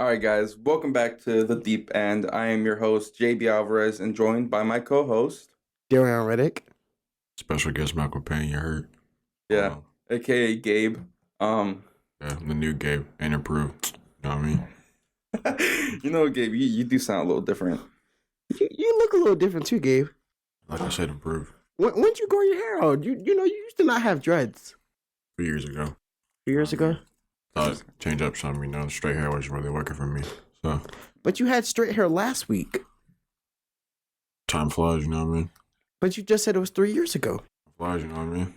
All right, guys, welcome back to The Deep End. I am your host, JB Alvarez, and joined by my co-host, Daryon. Special guest Malcolm Payne, you heard? Yeah, aka Gabe. Yeah, I'm the new Gabe, and improved. You know what I mean? You know, Gabe, you do sound a little different. You look a little different too, Gabe. Like I said, improved. When'd you grow your hair out? You used to not have dreads. 3 years ago. 2 years ago? Thought change up something, straight hair wasn't really working for me. So But you had straight hair last week. time flies, you know what I mean? But you just said it was 3 years ago. Flies, you know what I mean?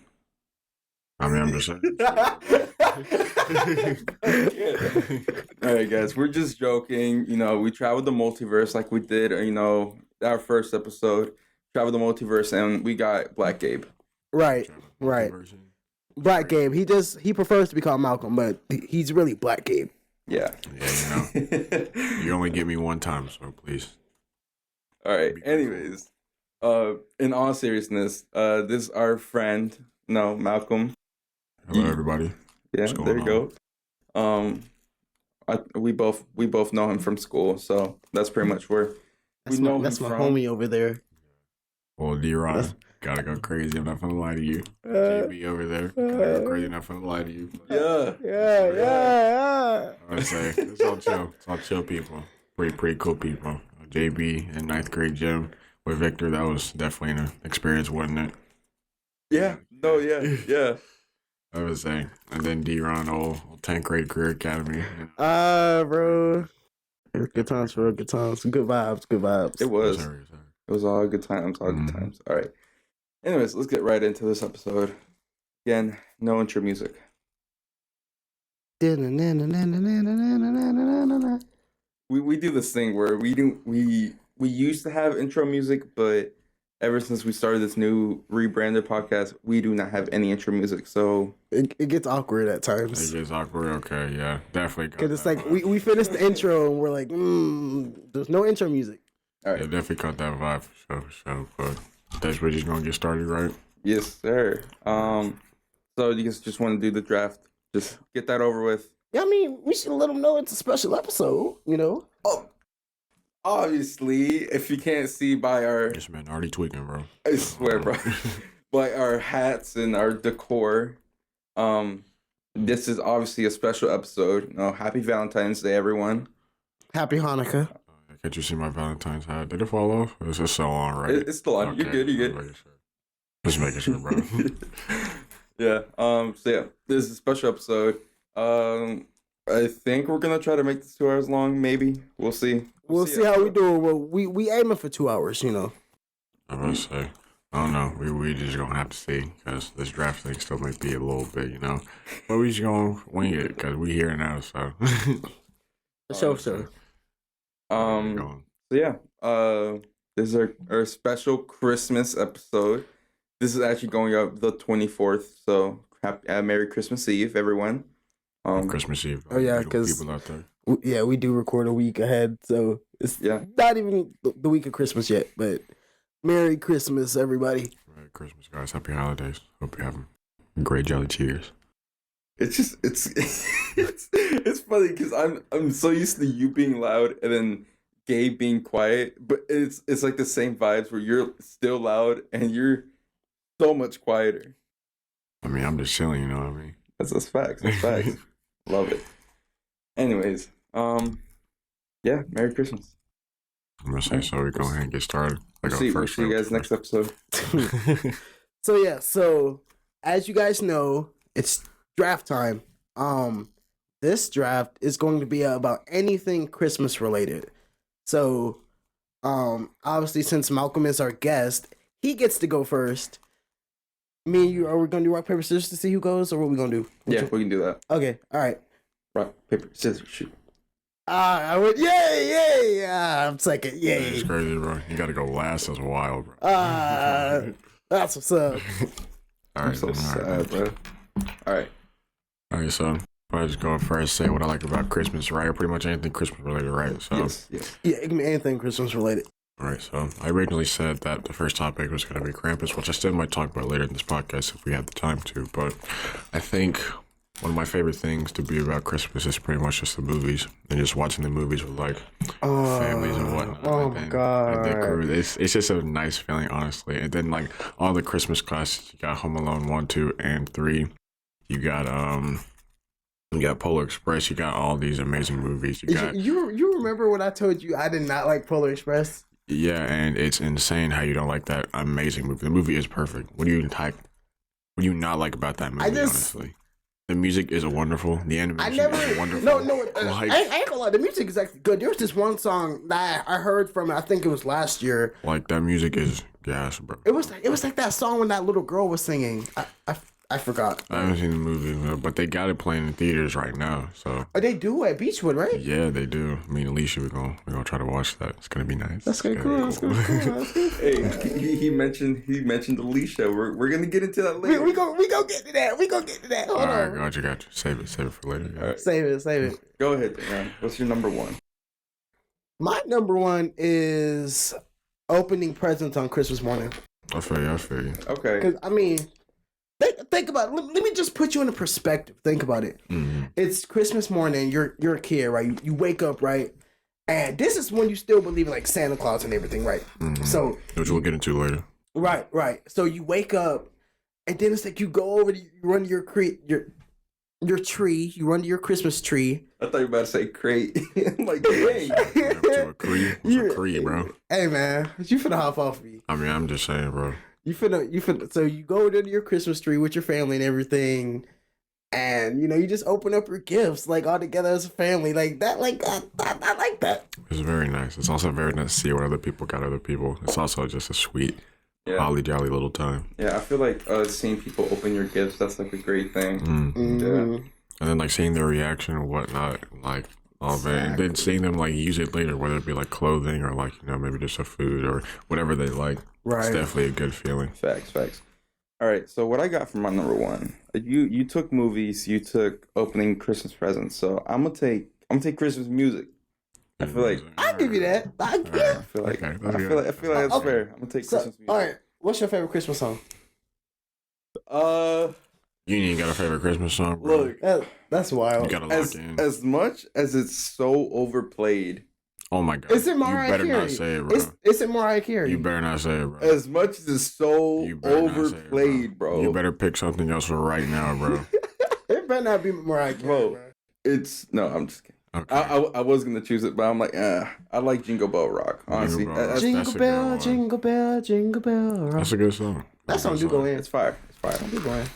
I'm just saying. All right, guys, we're just joking. You know, we traveled the multiverse like we did, our first episode. Traveled the multiverse, and we got Black Gabe. Right. Black Gabe. He prefers to be called Malcolm, but he's really Black Gabe. Yeah. Yeah, you only get me one time, so please. All right. Anyways, in all seriousness, this is our friend, Malcolm. Hello, everybody. Yeah, there you go. We both know him from school, so that's pretty much where That's we know that's him my from. homie over there. Well, D-Ron, gotta go crazy. I'm not gonna lie to you. JB over there, gotta go crazy. I'm not gonna lie to you. Yeah. I would say it's all chill. It's all chill people. Pretty cool people. JB in ninth grade gym with Victor. That was definitely an experience, wasn't it? Yeah. No. Yeah. I would say. And then D-Ron, old 10th grade career academy. Bro. Good times, bro. Good times. Good vibes. It was. Sorry. It was all good times. All good times. All right. Anyways, let's get right into this episode. Again, no intro music. We We do this thing where we used to have intro music, but ever since we started this new rebranded podcast, we do not have any intro music. So it gets awkward at times. It gets awkward. Okay, yeah, definitely. Because it's like we finished the intro and we're like, there's no intro music. all right. Yeah, definitely caught that vibe for sure. But that's where just gonna get started, right? Yes, sir. So you guys just want to do the draft? Just get that over with. Yeah, I mean, we should let them know it's a special episode, Oh, obviously, if you can't see by our, This man already tweaking, bro. I swear, bro, by our hats and our decor, this is obviously a special episode. Happy Valentine's Day, everyone. Happy Hanukkah. Can't you see my Valentine's hat? Did it fall off? Or is it still on, right? It's still on. Okay. You're good. Just making sure, bro. Yeah. So yeah, this is a special episode. I think we're gonna try to make this 2 hours long. Maybe we'll see. We'll see how we do. Well, we aiming for 2 hours, I'm gonna say, I don't know. We just gonna have to see because this draft thing still might be a little bit, But we just gonna wing it because we here now. So. For sure. So yeah. This is our special Christmas episode. This is actually going up the 24th. So Merry Christmas Eve, everyone. Christmas Eve. Oh yeah, because people out there. We do record a week ahead, so it's not even the week of Christmas yet. But Merry Christmas, everybody! Merry Christmas, guys. Happy holidays. Hope you're having great jolly cheers. It's just it's funny because I'm so used to you being loud and then Gabe being quiet, but it's like the same vibes where you're still loud and you're so much quieter. I mean, I'm just chilling, you know what I mean? That's facts. That's facts. Love it. Anyways, yeah, Merry Christmas. I'm gonna say so. We go ahead and get started. We'll see you guys next episode. So as you guys know, it's draft time. This draft is going to be about anything Christmas related. So, obviously, since Malcolm is our guest, he gets to go first. Me and you, are we gonna do rock, paper, scissors to see who goes, or what we gonna do? Yeah, we can do that. Okay, all right. Rock, paper, scissors, shoot. I would, yay! I'm second, yay! It's crazy, bro. You gotta go last. That's wild, bro. That's what's up. All right, I'm so sad, bro. All right, so I just go first. Say what I like about Christmas, right? Or pretty much anything Christmas related, right? So yes. Yeah, it can be anything Christmas related. All right, so I originally said that the first topic was going to be Krampus, which I still might talk about later in this podcast if we have the time to. But I think One of my favorite things to be about Christmas is pretty much just the movies and just watching the movies with like families and whatnot. Oh my god! And the crew. It's just a nice feeling, honestly. And then like all the Christmas classics, you got Home Alone 1, 2, and 3. You got Polar Express. You got all these amazing movies. You remember when I told you I did not like Polar Express? Yeah, and it's insane how you don't like that amazing movie. The movie is perfect. What do you not like about that movie? Honestly, the music is wonderful. The animation is wonderful. No, I ain't gonna lie. The music is actually good. There was this one song that I heard from. I think it was last year. Like that music is gas, bro. It was like that song when that little girl was singing. I forgot. I haven't seen the movie, but they got it playing in theaters right now. So they do at Beachwood, right? Yeah, they do. Me and Alicia, we're gonna try to watch that. It's gonna be nice. That's gonna be cool. That's gonna be cool. Hey, he mentioned Alicia. We're gonna get into that later. We go get to that. We gonna get to that. Hold on. Got you. Save it for later. Yeah. Right. Save it. Go ahead, Daryon. What's your number one? My number one is opening presents on Christmas morning. I feel you. Okay. Because I mean. Think about it. Let me just put you in a perspective. Think about it. Mm-hmm. It's Christmas morning. You're a kid, right? You wake up, right? And this is when you still believe in like Santa Claus and everything, right? Mm-hmm. So, which we'll get into later. Right. So you wake up, and then it's like you go over to you run to your tree. You run to your Christmas tree. I thought you were about to say crate. I'm like, hey. To a cree. What's a cree, bro? Hey man, you finna hop off me. I mean, I'm just saying, bro. You finna. So you go to your Christmas tree with your family and everything, and you just open up your gifts like all together as a family, like that. Like I like that. It's very nice. It's also very nice to see what other people got. Other people. It's also just a sweet, holly jolly little time. Yeah, I feel like seeing people open your gifts, that's like a great thing. Mm-hmm. Yeah. And then like seeing their reaction and whatnot, like all of it, and then seeing them like use it later, whether it be like clothing or like maybe just a food or whatever they like. Right. It's definitely a good feeling. Facts. All right, so what I got for my number one, you took movies, you took opening Christmas presents, so I'm gonna take Christmas music. I feel like I'll give you that. I feel like that's fair. I'm gonna take Christmas music. All right, what's your favorite Christmas song? You ain't got a favorite Christmas song, bro. Look, that's wild. You gotta lock in. As much as it's so overplayed. Oh my god! Is it Mariah Carey? You better not say it, bro. Is it Mariah Carey? You better not say it, bro. As much as it's so overplayed, bro. You better pick something else for right now, bro. It better not be Mariah Carey, bro. I'm just kidding. Okay. I was gonna choose it, but I'm like, I like Jingle Bell Rock. Honestly, Jingle bell, jingle bell, jingle bell rock. That's a good song. That song do go in. It's fire. Do go in.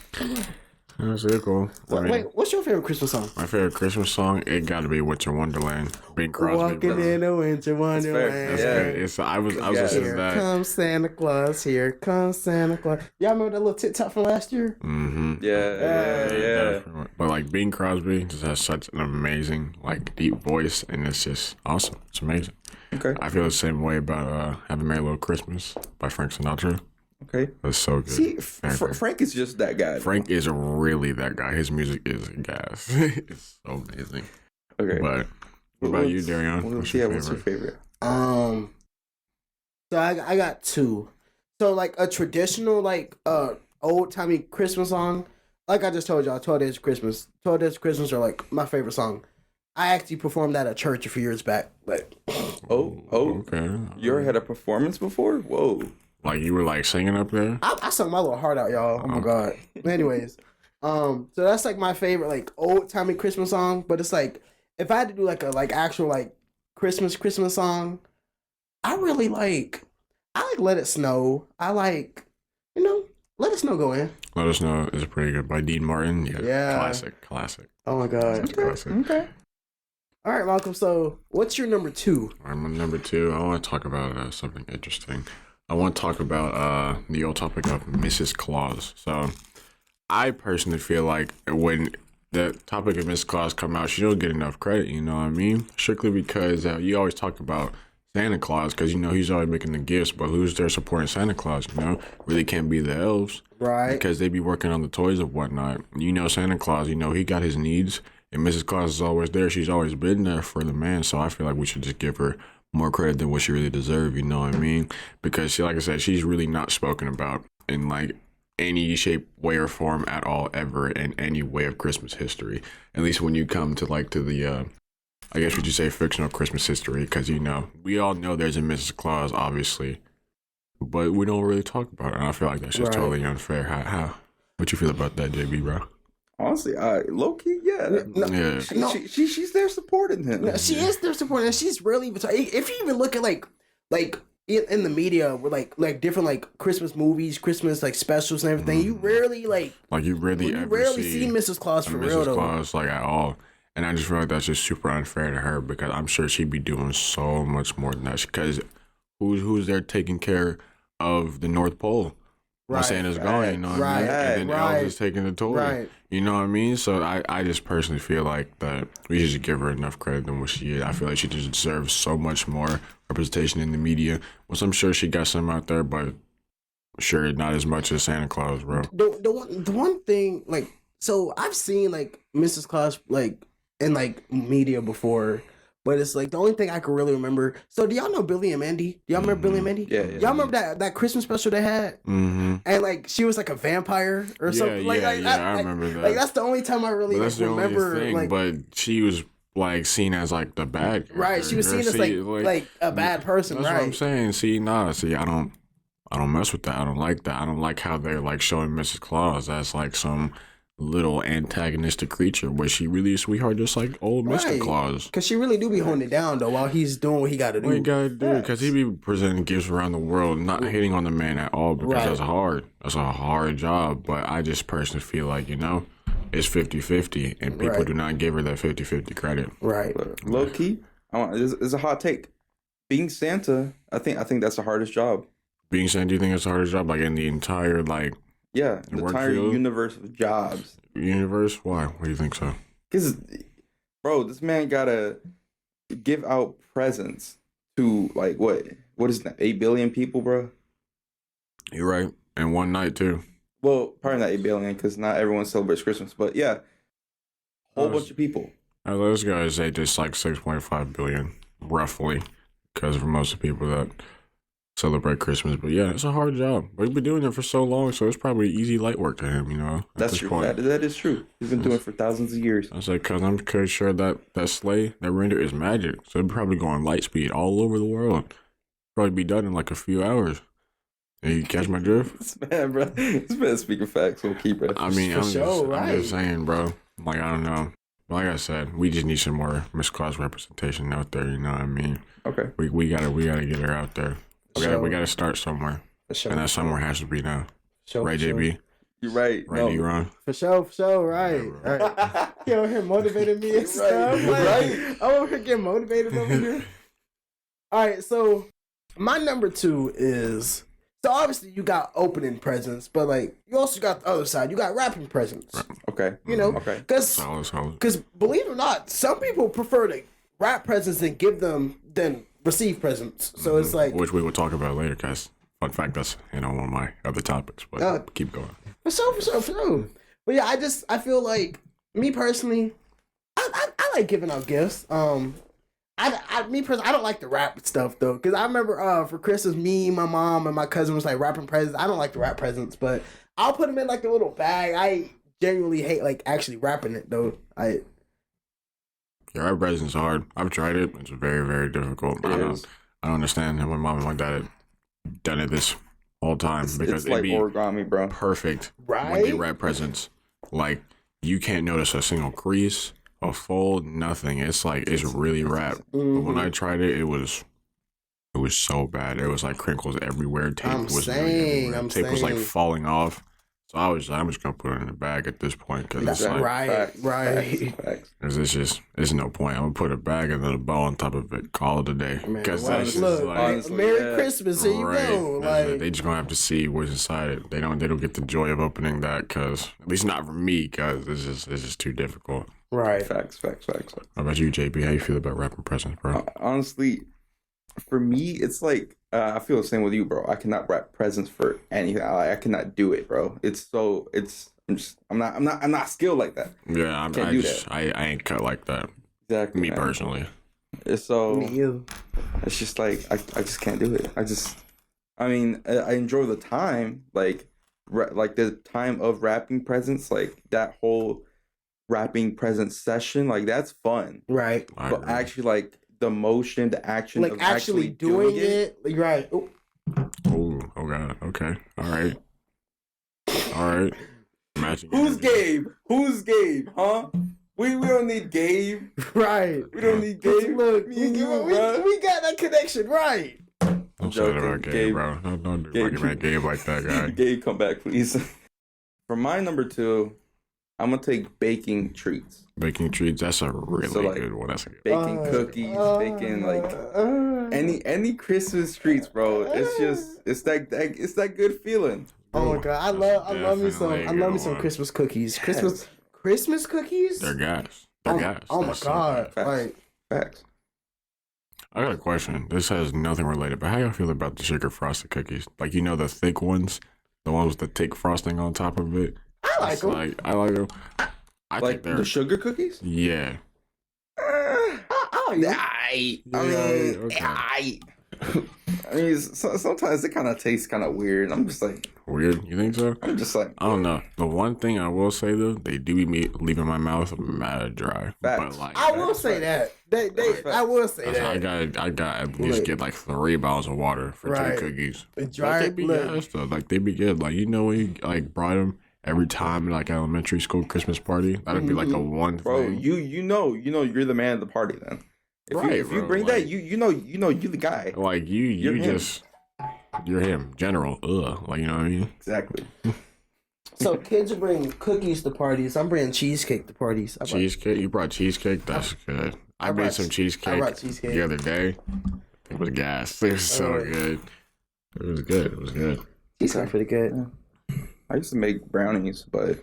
That's it, cool. Wait, what's your favorite Christmas song? My favorite Christmas song, it got to be Winter Wonderland. Bing Crosby. Walking in a winter wonderland. That's good. I was listening to that. Here comes Santa Claus. Here comes Santa Claus. Y'all remember that little TikTok from last year? Mm-hmm. Yeah. But like Bing Crosby just has such an amazing, like deep voice, and it's just awesome. It's amazing. Okay. I feel the same way about "Have a Merry Little Christmas" by Frank Sinatra. Okay. That's so good. See, Frank is just that guy. Frank is really that guy. His music is gas. It's so amazing. Okay. But what about you, Daryon? What's your favorite? So I got two. So like a traditional like old timey Christmas song. Like I just told y'all, 12 Days of Christmas. 12 Days of Christmas are like my favorite song. I actually performed at a church a few years back. Like okay. You ever had a performance before? Whoa. Like you were like singing up there? I sung my little heart out, y'all. Oh my god. Anyways, so that's like my favorite like old timey Christmas song. But it's like if I had to do like a actual like Christmas song, I like Let It Snow. I like Let It Snow go in. Let Us Know is pretty good by Dean Martin. Yeah. Classic. Oh my god. Okay. All right, Malcolm. So what's your number two? My number two. I want to talk about something interesting. I want to talk about the old topic of Mrs. Claus. So, I personally feel like when the topic of Mrs. Claus come out, she don't get enough credit, you know what I mean? Strictly because you always talk about Santa Claus because, he's always making the gifts, but who's there supporting Santa Claus, Really can't be the elves. Right. Because they be working on the toys and whatnot. Santa Claus, he got his needs, and Mrs. Claus is always there. She's always been there for the man, so I feel like we should just give her more credit than what she really deserves, you know what I mean? Because like I said, she's really not spoken about in like any shape, way, or form at all ever in any way of Christmas history. At least when you come to like to the I guess would you say fictional Christmas history, because you know we all know there's a Mrs. Claus, obviously, but we don't really talk about it. And I feel like that's just totally unfair. How what you feel about that, JB, bro? Honestly, low key, yeah. Yeah. She's there supporting him. No, she is there supporting him. She's really even if you even look at like in the media with like different like Christmas movies, Christmas like specials and everything, you rarely you rarely see Mrs. Claus for real Mrs. though. Claus like at all. And I just feel like that's just super unfair to her, because I'm sure she'd be doing so much more than that. Because who's there taking care of the North Pole? When Santa's going, you know what I mean? And then Elvis is taking the toy. Right. You know what I mean? So I just personally feel like that we should just give her enough credit than what she is. I feel like she just deserves so much more representation in the media. Which I'm sure she got some out there, but sure not as much as Santa Claus, bro. The one thing, like, so I've seen like Mrs. Claus like in like media before, but it's like the only thing I can really remember. So do y'all know Billy and Mandy? Do y'all remember Billy and Mandy? Yeah. Y'all remember that Christmas special they had? Mm-hmm. And like she was like a vampire or something. I remember that. Like that's the only time I really that's like, remember. The only thing, like, but she was like seen as like the bad guy. Right, she was seen as like a bad person. That's right. what I'm saying. See, I don't mess with that. I don't like that. I don't like how they're like showing Mrs. Claus as like some little antagonistic creature, but she really a sweetheart, just like old Mr. Claus. Because she really do be holding it down though while he's doing what he got to do. What he got to do, because he be presenting gifts around the world, not hating on the man at all, because that's hard. That's a hard job, but I just personally feel like, you know, it's 50-50, and people do not give her that 50-50 credit. Right. Low key, it's a hot take. Being Santa, I think that's the hardest job. Being Santa, do you think it's the hardest job, like in the entire like? Yeah, the entire universe of jobs. Universe? Why? Why do you think so? Because, bro, this man gotta give out presents to like what is that? 8 billion people, bro. You're right. And one night too. Well, probably not 8 billion because not everyone celebrates Christmas, but yeah, whole bunch of people. Those guys say just like 6.5 billion, roughly, because for most of the people that celebrate Christmas. But yeah, it's a hard job. We've been doing it for so long, so it's probably easy light work to him, you know. That's true. That is true. He's been doing it for thousands of years. I was like, because I'm pretty sure that sleigh, that reindeer is magic. So it'd probably go on light speed all over the world. Probably be done in like a few hours. You catch my drift? This man speaking facts. We'll keep it. I mean, I'm just saying, bro. Like, I don't know. Like I said, we just need some more Miss Claus representation out there. You know what I mean? Okay. We gotta get her out there. We gotta start somewhere, and that somewhere has to be now. Right, JB? You're right. Right, you wrong? For sure, right. Right. You over here motivating me and stuff. Right. I'm over here getting motivated over here. All right, so my number 2 is, so obviously you got opening presents, but like you also got the other side. You got wrapping presents. Right. Okay. You know, okay. Because believe it or not, some people prefer to wrap presents than receive presents. So it's like, which we will talk about later, guys. Fun fact, that's one of my other topics. But keep going. For sure. But yeah, I feel like me personally, I like giving out gifts. Me personally, I don't like to wrap stuff though, because I remember for Christmas, me, my mom, and my cousin was like wrapping presents. I don't like to wrap presents, but I'll put them in like a little bag. I genuinely hate like actually wrapping it though. Yeah, wrap presents hard. I've tried it. It's very, very difficult. I don't understand how my mom and my dad had done it this whole time, because it's like origami, bro. Perfect. Right? When they wrap presents, like you can't notice a single crease, a fold, nothing. It's like it's really wrapped. Mm-hmm. But when I tried it, it was so bad. It was like crinkles everywhere. Tape was like falling off. So I'm just gonna put it in a bag at this point, because it's like right. Because it's no point. I'm gonna put a bag and then a bow on top of it. Call it a day. Because that's just like honestly, Merry Christmas. Here you go. Like they just gonna have to see what's inside it. They don't get the joy of opening that, because at least not for me, because it's just too difficult. Right. Facts. How about you, JP? How you feel about wrapping presents, bro? Honestly, for me, it's like I feel the same with you, bro. I cannot wrap presents for anything. I cannot do it, bro. I'm not skilled like that. Yeah, I ain't cut like that. Exactly. Me personally. So me you. It's just like I just can't do it. I enjoy the time, like like the time of wrapping presents, like that whole wrapping present session, like that's fun. Right. I But agree. actually, like the motion, the action Like of actually doing it. Right. Ooh. Oh, oh god. Okay. All right. All right. Matching Who's energy. Gabe? Who's Gabe? Huh? We don't need Gabe. Right. We don't need Cause Gabe. look, Me and you, we bro. got that connection, right? Don't say that about joking, Gabe, Gabe. bro. Don't do Gabe. fucking Gabe like that guy. Gabe, come back, please. For my number 2, I'm gonna take baking treats. Baking treats. That's a really So, like, good one. That's a good. Baking cookies, baking like any Christmas treats, bro. It's that good feeling. Oh my god, I love me some Definitely Christmas cookies. Yes. Christmas cookies. They're gas. They're gas. Oh my They're so god, gas. like Facts. I got a question. This has nothing related, but how y'all feel about the sugar frosted cookies? Like, you know, the thick ones, the ones with the thick frosting on top of it. I like It's them. Like, I like them. I Like think they're the sugar cookies? yeah. I like them. I Yeah, mean, okay. I mean, sometimes it kind of tastes kind of weird. I'm just like, Weird. You think so? I'm just like, I don't know. The one thing I will say though, they do be leaving my mouth mad dry. Facts. But like, I will say that. I will say I that. got at least Look. get like 3 bottles of water for Right. 2 cookies. Dry. Like, they be Look, gas though. Like they be good. Like, you know, when you like brought them every time like elementary school Christmas party, that'd be like a one bro, thing. you know, you're the man of the party then. If Right, you bro, bring like- that, you know, you the guy. Like You're you him. just you're him, general. Like, you know what I mean? Exactly. so kids are bringing cookies to parties. I'm bringing cheesecake to parties. Cheesecake. You brought cheesecake. That's good. I made brought- some cheesecake, brought cheesecake. the other day. It was gas. It was so Oh. good. It was good. It was good. Cheesecake are pretty good. I used to make brownies, but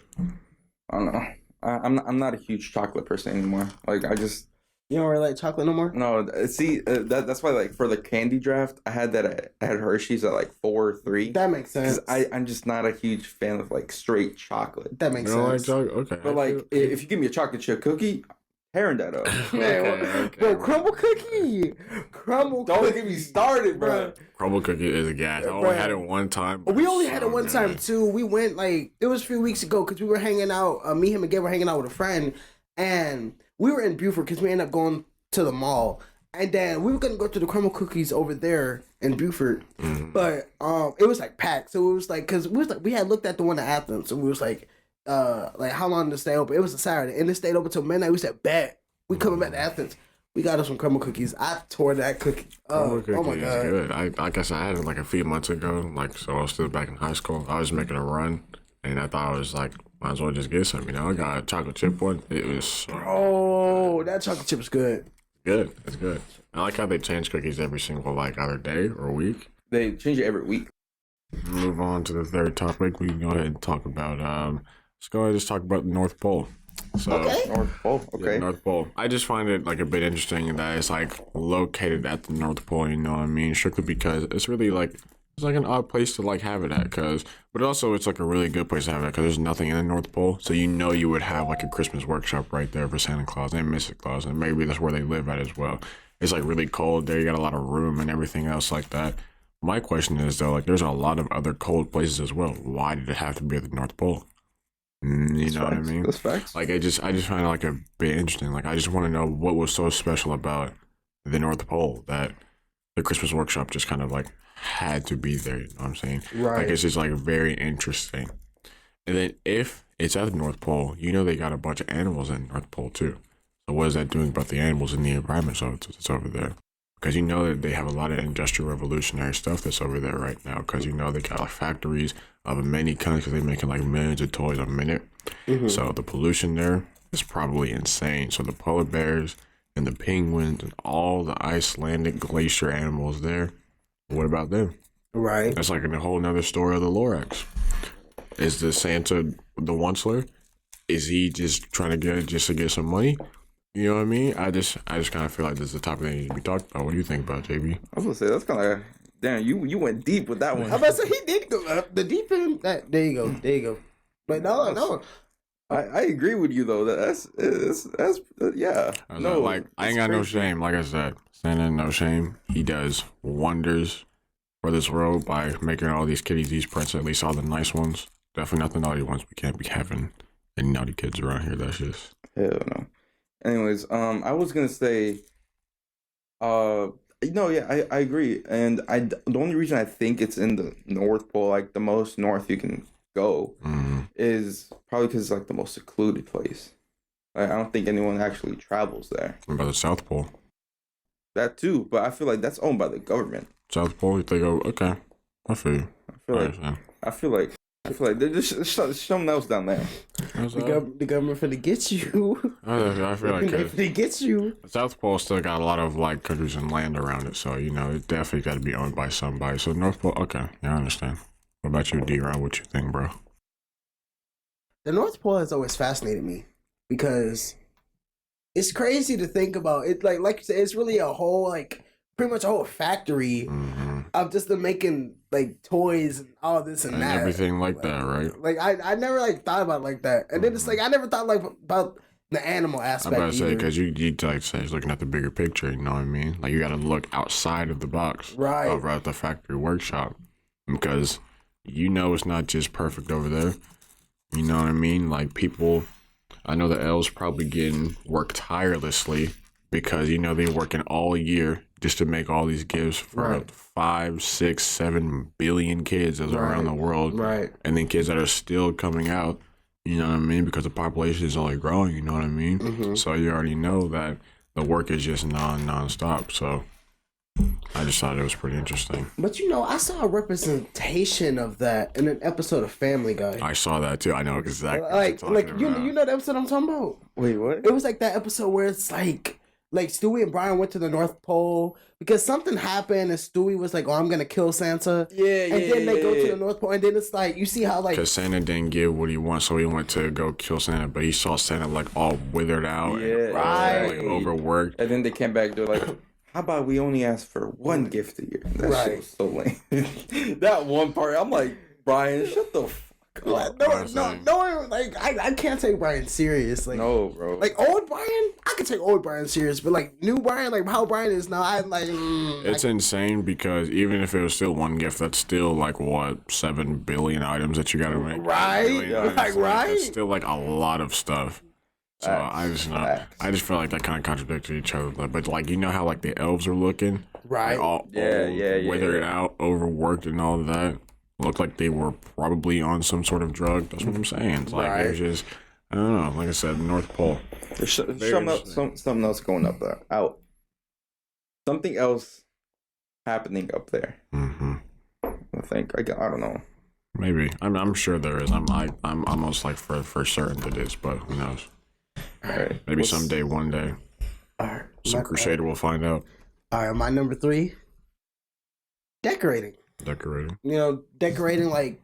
I don't know. I'm not a huge chocolate person anymore. Like I just You don't really like chocolate no more? no. See, that's why like for the candy draft, I had Hershey's at like 4 or 3. That makes sense. Because I'm just not a huge fan of like straight chocolate. That makes You don't like sense. chocolate? Okay. But like if you give me a chocolate chip cookie, tearing that up. Man, Okay. Bro, crumble cookie. Crumble don't cookie. get me started, bro. Crumble cookie is a gas. I only Bruh. had it one time. We only had So it one time good. too. We went like it was a few weeks ago because we were hanging out. Me, him, and Gabe were hanging out with a friend, and we were in Buford because we ended up going to the mall, and then we were gonna go to the crumble cookies over there in Buford, but it was like packed. So it was like because we had looked at the one in Athens, and we was like how long did it stay open? It was a Saturday, and it stayed open till midnight. We said bet we coming back to Athens. We got us some crumble cookies. I tore that cookie. Crumble Oh cookie my is god. good. I guess I had it like a few months ago. Like, so I was still back in high school. I was making a run, and I thought I was like, might as well just get some. You know, I got a chocolate chip one. It was so Oh, that chocolate chip is good. good. It's good. I like how they change cookies every single like either day or week. They change it every week. Move on to the third topic. We can go ahead and talk about let's go ahead and just talk about the North Pole. So Okay. North Pole. Okay. yeah, North Pole. I just find it like a bit interesting in that it's like located at the North Pole, you know what I mean? Strictly because it's really like it's like an odd place to like have it at, but also it's like a really good place to have it because there's nothing in the North Pole, so you know you would have like a Christmas workshop right there for Santa Claus and Mrs. Claus, and maybe that's where they live at as well. It's like really cold there. You got a lot of room and everything else like that. My question is though, like there's a lot of other cold places as well. Why did it have to be at the North Pole? You know what I mean? That's facts. Like I just find it like a bit interesting. Like I just want to know what was so special about the North Pole that the Christmas workshop just kind of like had to be there. You know what I'm saying? Right. Like it's just like very interesting. And then if it's at the North Pole, you know they got a bunch of animals in the North Pole too. So what is that doing about the animals in the environment that's over there? Because you know that they have a lot of industrial revolutionary stuff that's over there right now. Because you know they got like factories of many kinds because they're making like millions of toys a minute. So the pollution there is probably insane. So the polar bears and the penguins and all the Icelandic glacier animals there, what about them? Right. That's like a whole nother story of the Lorax. Is the Santa the Onceler? Is he just trying to get some money? You know what I mean? I just kind of feel like this is the topic that needs to be talked about. What do you think about JB? I was gonna say that's kind of damn. You went deep with that one. I'm about to say he did go up the deep end. There you go. But no. I agree with you though. That's yeah. I was like I ain't got no shame. Like I said, Santa no shame. He does wonders for this world by making all these kitties these prints, at least all the nice ones. Definitely not the naughty ones. We can't be having any naughty kids around here. That's just Hell no. Anyways, I was gonna say, no, yeah, I agree, and the only reason I think it's in the North Pole, like the most north you can go, is probably because it's like the most secluded place. Like, I don't think anyone actually travels there. what about the South Pole. That too, but I feel like that's owned by the government. South Pole, they go, okay, I feel you. I feel like there's something else down there. The government finna get you. I feel like They finna get you. the South Pole still got a lot of like countries and land around it, so it definitely got to be owned by somebody. So North Pole, okay, yeah, I understand. What about you, D-Ron? What you think, bro? The North Pole has always fascinated me because it's crazy to think about. It like you said, it's really a whole pretty much a whole factory of just them making like toys and all this and that, everything like that, right? Like I never thought about it like that, and then it's like I never thought about the animal aspect. I'm about to say either. because you like say looking at the bigger picture. You know what I mean? Like you got to look outside of the box, Right. Over at the factory workshop, because it's not just perfect over there. You know what I mean? Like people, I know the elves probably getting work tirelessly because they're working all year just to make all these gifts for Right. 5, 6, 7 billion kids that's around the world, Right. and then kids that are still coming out. You know what I mean? Because the population is only growing. You know what I mean? Mhm. So you already know that the work is just non-stop. So I just thought it was pretty interesting. But I saw a representation of that in an episode of Family Guy. I saw that too. I know exactly what Like you're talking about. you know the episode I'm talking about. Wait, what? It was like that episode where it's like Stewie and Brian went to the North Pole because something happened and Stewie was like, "Oh, I'm gonna kill Santa." Yeah, And then they go to the North Pole, and then it's like you see how Because Santa didn't get what he wants, so he went to go kill Santa, but he saw Santa like all withered out, Yeah, and right. like overworked. And then they came back. They're like, "How about we only ask for one gift a year?" That Right. shit was so lame. That one part, I'm like, Brian, shut the fuck up. No, I can't take Brian serious. Like, No, bro. like old Brian, I could take old Brian serious, but like new Brian, like how Brian is now, I'm like, It's insane because even if it was still one gift, that's still like what 7 billion items that you got to make. Right? Billion items, Like, right? It's still like a lot of stuff. So Facts, facts. I just feel like that kind of contradicted each other. But like how like the elves are looking, Right. Like, all Yeah, old, yeah, withered yeah. out, overworked, and all of that. Looked like they were probably on some sort of drug. That's what I'm saying. It's like Right. there's just I don't know. Like I said, North Pole. There's Very something else going up there. Out. Something else happening up there. Mm-hmm. I think. I don't know. Maybe I'm sure there is. I'm almost like for certain that it is, but who knows? All right. Maybe someday, one day, all right, some crusader will find out. all right, my number 3, decorating. Decorating. Decorating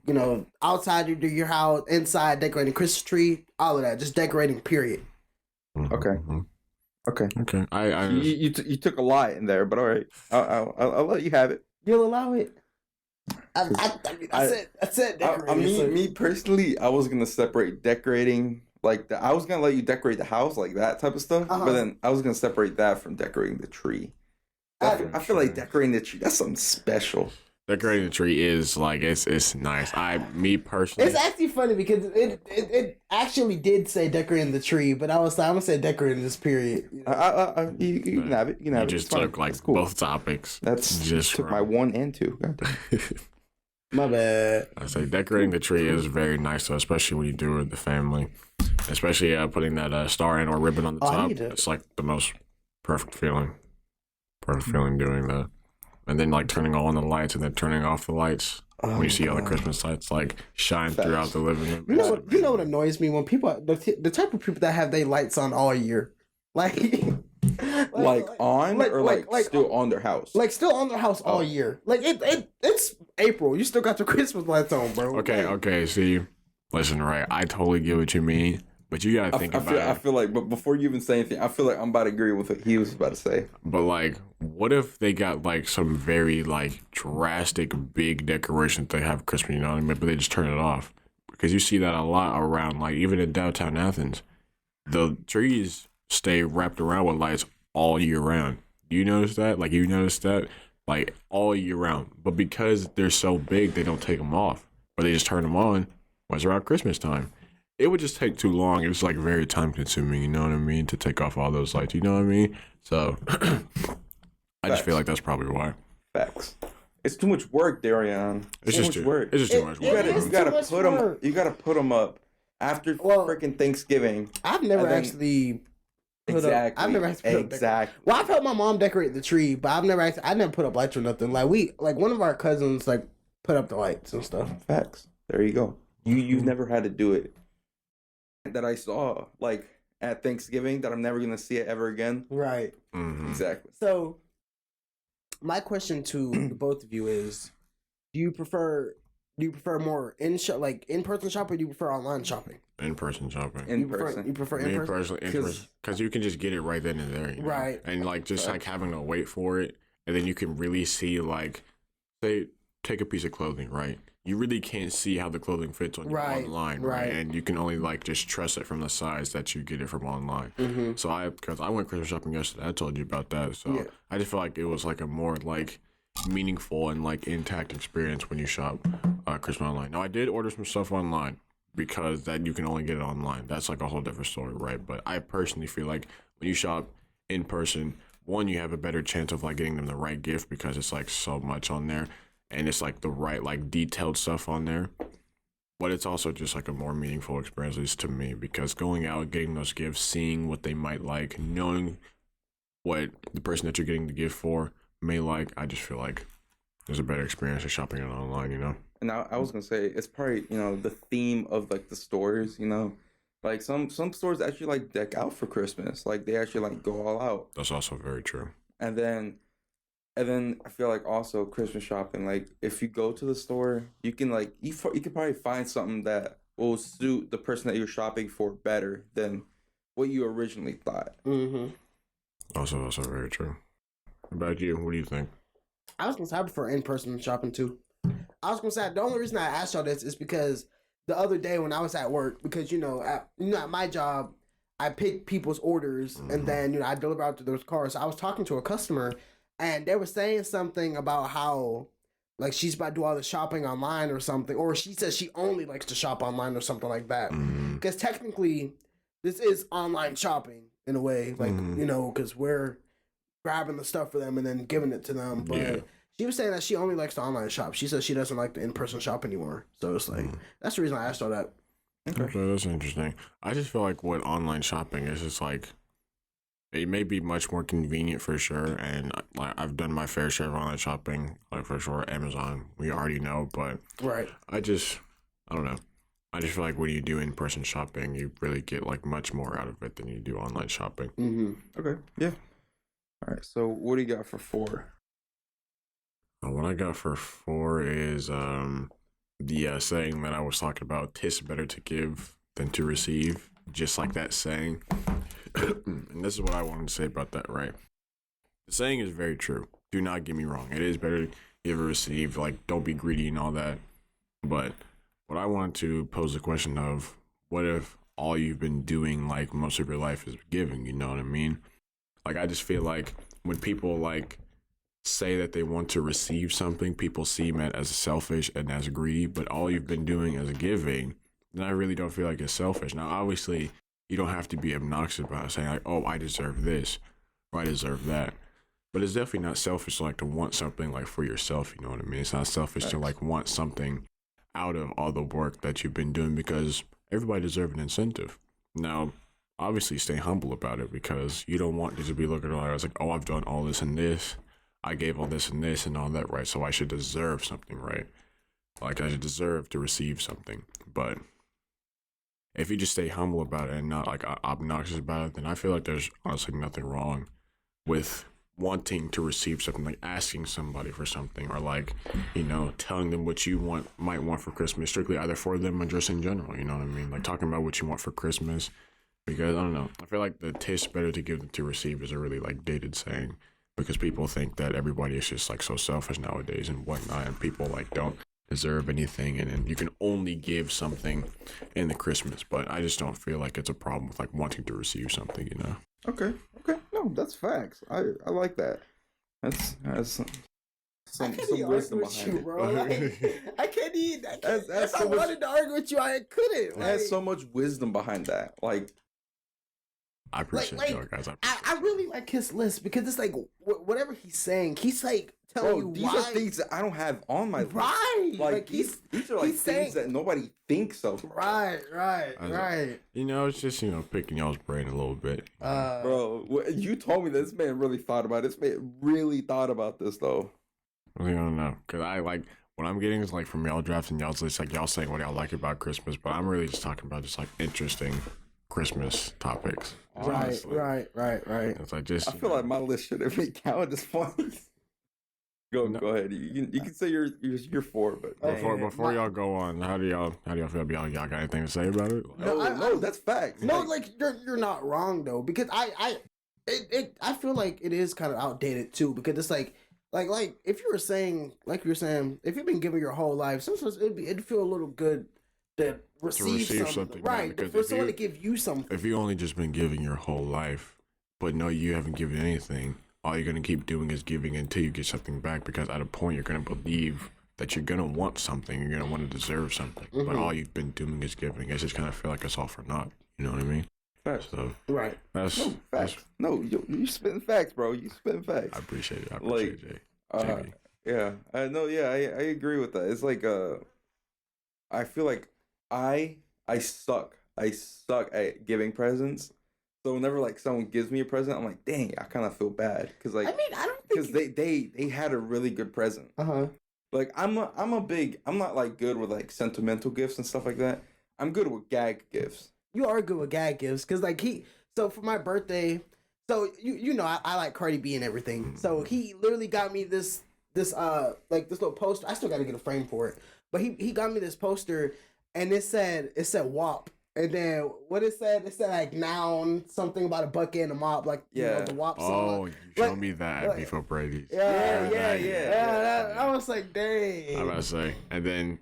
outside your house, inside decorating Christmas tree, all of that, just decorating. Period. Mhm, Okay. mhm. Okay. Okay. I You took a lot in there, but all right. I'll let you have it. You'll allow it. I said decorating. Me personally, I was gonna separate decorating I was gonna let you decorate the house like that type of stuff, but then I was gonna separate that from decorating the tree. I feel like decorating the tree, that's something special. decorating the tree is like it's nice. Me personally, It's actually funny because it actually did say decorating the tree, but I'm gonna say decorating this period. You can have it. You can have it. just It's fine. took like It's cool. both topics. That's just took my 1 and 2. Goddamn. My bad. I say decorating the tree is very nice, though, especially when you do it with the family. Especially putting that star and or ribbon on the Oh, I top. need to- It's like the most perfect feeling. Perfect feeling doing that. And then like turning on the lights and then turning off the lights. When you see all the Christmas lights like shine throughout the living room. You know what annoys me when people the type of people that have their lights on all year, like Still on their house. like still on their house all year. Like it's April, you still got your Christmas lights on, bro. Okay. See, listen, right? I totally get what you mean, but you gotta think about I it. feel like, but before you even say anything, I feel like I'm about to agree with what he was about to say. But like, what if they got like some very like drastic big decoration that they have Christmas? You know what I mean? But they just turn it off because you see that a lot around, like even in downtown Athens, the trees stay wrapped around with lights all year round. Do you notice that? Like you noticed that? like all year round. But because they're so big, they don't take them off, but they just turn them on once around Christmas time. It would just take too long. It's like very time consuming, you know what I mean, to take off all those lights, you know what I mean? So I just feel like that's probably why. Facts. It's too much work, Daryon. It's just too much work. You gotta put them up after freaking Thanksgiving. I've never actually put up. I've never actually put up. Exactly. Well, I've helped my mom decorate the tree, but I never put up lights or nothing. Like one of our cousins put up the lights and stuff. Facts. There you go. You've never had to do it. That I saw at Thanksgiving that I'm never gonna see it ever again. Right. Mm-hmm. Exactly. So my question to the both of you is: Do you prefer more in-person shopping, or do you prefer online shopping? In-person shopping. In person. You prefer in-person? Because you can just get it right then and there. You know? Right. And having to wait for it, and then you can really see say take a piece of clothing, right? You really can't see how the clothing fits on you online, right? And you can only just trust it from the size that you get it from online. Mm-hmm. So because I went Christmas shopping yesterday, I told you about that. So I just feel like it was a more meaningful and intact experience when you shop Christmas online. Now I did order some stuff online because that you can only get it online. That's a whole different story, right? But I personally feel like when you shop in person, one, you have a better chance of getting them the right gift because it's so much on there. And it's the right detailed stuff on there, but it's also just a more meaningful experience, at least to me, because going out, getting those gifts, seeing what they might like, knowing what the person that you're getting the gift for may like, I just feel like there's a better experience of shopping it online, you know. And I was gonna say it's probably the theme of the stores, some stores actually deck out for Christmas, they actually go all out. That's also very true. And then I feel also Christmas shopping, if you go to the store, you can you could probably find something that will suit the person that you're shopping for better than what you originally thought. Mm-hmm. Also very true. What about you? What do you think? I was gonna say I prefer in-person shopping too. I was gonna say the only reason I asked y'all this is because the other day when I was at work, because at my job, I pick people's orders and then I deliver out to those cars. So I was talking to a customer. And they were saying something about how, she's about to do all the shopping online or something. Or she says she only likes to shop online or something like that. Because technically, this is online shopping in a way. Because we're grabbing the stuff for them and then giving it to them. But she was saying that she only likes to online shop. She says she doesn't like the in-person shop anymore. So it's that's the reason I asked her that. Okay, that's interesting. I just feel what online shopping is just it may be much more convenient for sure, and I've done my fair share of online shopping, for sure. Amazon, we already know, but right. I don't know. I just feel when you do in-person shopping, you really get much more out of it than you do online shopping. Mm-hmm. Okay, yeah. All right. So what do you got for 4? What I got for 4 is the saying that I was talking about: "'Tis better to give than to receive." Just like that saying. And this is what I wanted to say about that, right? The saying is very true. Do not get me wrong. It is better to give or receive. Don't be greedy and all that. But what I wanted to pose the question of, what if all you've been doing, most of your life is giving, you know what I mean? I just feel when people, say that they want to receive something, people see it as selfish and as greedy, but all you've been doing is giving, then I really don't feel like it's selfish. Now, obviously, you don't have to be obnoxious about it, saying oh, I deserve this or I deserve that. But it's definitely not selfish to want something for yourself, you know what I mean? It's not selfish to want something out of all the work that you've been doing, because everybody deserves an incentive. Now, obviously stay humble about it, because you don't want to be looking at it as oh, I've done all this and this. I gave all this and this and all that, right? So I should deserve something, right? I should deserve to receive something. But if you just stay humble about it and not obnoxious about it, then I feel there's honestly nothing wrong with wanting to receive something, asking somebody for something, or telling them what you might want for Christmas, strictly either for them or just in general, you know what I mean? Talking about what you want for Christmas, because I don't know, I feel the "'tis better to give than to receive" is a really dated saying, because people think that everybody is just so selfish nowadays and whatnot, and people don't deserve anything, and you can only give something in the Christmas. But I just don't feel it's a problem with wanting to receive something, you know. Okay, no, that's facts. I like that. That's I can't some even wisdom argue with behind you, it. bro. Like, I can't even. That's If I so much- wanted to argue with you, I couldn't. It has so much wisdom behind that. Like, I appreciate y'all guys. I really like his list because it's like whatever he's saying, he's like telling you these why. are things that I don't have on my list. Right. Like he's these are like he's things saying, that nobody thinks of. right. You know, it's just, you know, picking y'all's brain a little bit. Bro, you told me this man really thought about it. This man really thought about this though. I don't know, because I like what I'm getting is like from y'all drafts and y'all's list, like y'all saying what y'all like about Christmas, but I'm really just talking about just like interesting Christmas topics. Honestly. Right. It's like just. I feel like my list shouldn't be count at this point. Go ahead. You can say you're four, but Before y'all go on, how do y'all feel? Y'all got anything to say about it? No, that's facts. No, like you're not wrong though, because I feel like it is kind of outdated too, because it's like if you were saying, like you were saying, if you've been giving your whole life, sometimes it'd feel a little good to receive something, right? Yeah, for someone to give you something. If you only just been giving your whole life, but no, you haven't given anything, all you're gonna keep doing is giving until you get something back. Because at a point, you're gonna believe that you're gonna want something, you're gonna want to deserve something, but all you've been doing is giving. I just kind of feel like it's all for naught. You know what I mean? Facts. So Right. that's facts. No, you spitting facts, bro. You spitting facts. I appreciate it. I appreciate it, Jay. Yeah. I agree with that. It's like I feel like I suck at giving presents. So whenever like someone gives me a present, I'm like, dang, I kind of feel bad because like I mean, I don't because think they had a really good present. Like I'm not like good with like sentimental gifts and stuff like that. I'm good with gag gifts. You are good with gag gifts, because like so for my birthday, so you know I like Cardi B and everything. So he literally got me this like this little poster. I still got to get a frame for it, but he got me this poster, and it said WAP. And then what it said like noun, something about a bucket and a mop, like you know, the WAP song. Oh, you showed me that at Before Brady's. Yeah. I was like, dang. I was about to say, and then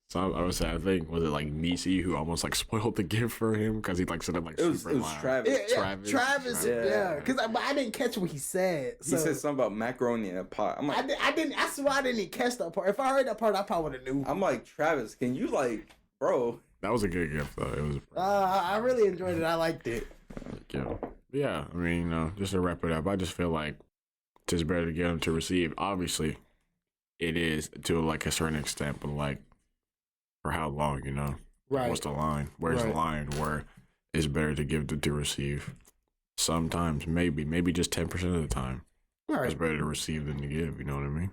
so I was saying, I think was it like Niecy who almost like spoiled the gift for him because he like said it like super it was loud. Travis. Travis. Because I didn't catch what he said. So. He said something about macaroni in a pot. I'm like, I didn't. I swear I didn't even catch that part. If I heard that part, I probably would have knew. I'm like, Travis, can you like, bro? That was a good gift though. It was. I really enjoyed it. I liked it. Yeah. I mean, you know, just to wrap it up, I just feel like it's just better to get them to receive. Obviously, it is to like a certain extent, but like for how long, you know? Right. What's the line? Where's the line where it's better to give than to receive? Sometimes, maybe just 10% of the time, it's better to receive than to give. You know what I mean?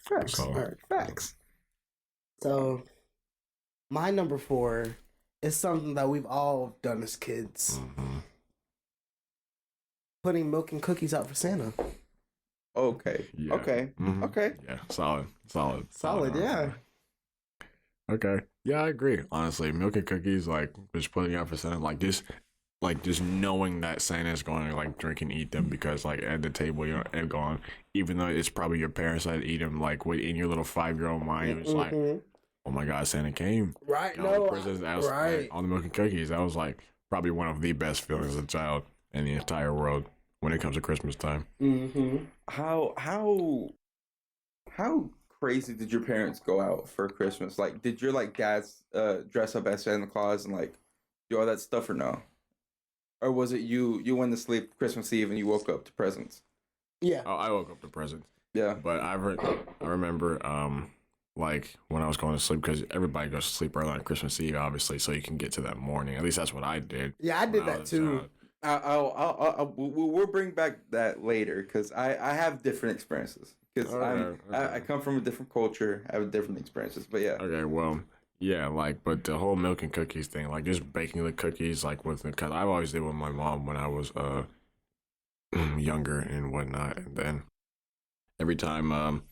Facts. All right. Facts. So, my number 4 is something that we've all done as kids. Putting milk and cookies out for Santa. Okay. Yeah. Okay. Mm-hmm. Okay. Yeah. Solid. Yeah. Okay. Yeah, I agree. Honestly, milk and cookies, like just putting out for Santa, like just knowing that Santa's going to like drink and eat them because like at the table, you know, and going, even though it's probably your parents that eat them, like in your little 5-year-old mind, it was like, oh my God, Santa came. Right. You know, like, on the milk and cookies. That was like probably one of the best feelings as a child in the entire world when it comes to Christmas time. How crazy did your parents go out for Christmas? Like, did your like dads dress up as Santa Claus and like do all that stuff or no? Or was it you went to sleep Christmas Eve and you woke up to presents? Yeah. Oh, I woke up to presents. Yeah. But I remember like when I was going to sleep, because everybody goes to sleep early on Christmas Eve, obviously, so you can get to that morning. At least that's what I did. Yeah, I did that too. We'll bring back that later because I have different experiences because I come from a different culture, I have different experiences. But yeah. Okay, well, yeah, like, but the whole milk and cookies thing, like just baking the cookies, like with it, because I always did with my mom when I was younger and whatnot, and then every time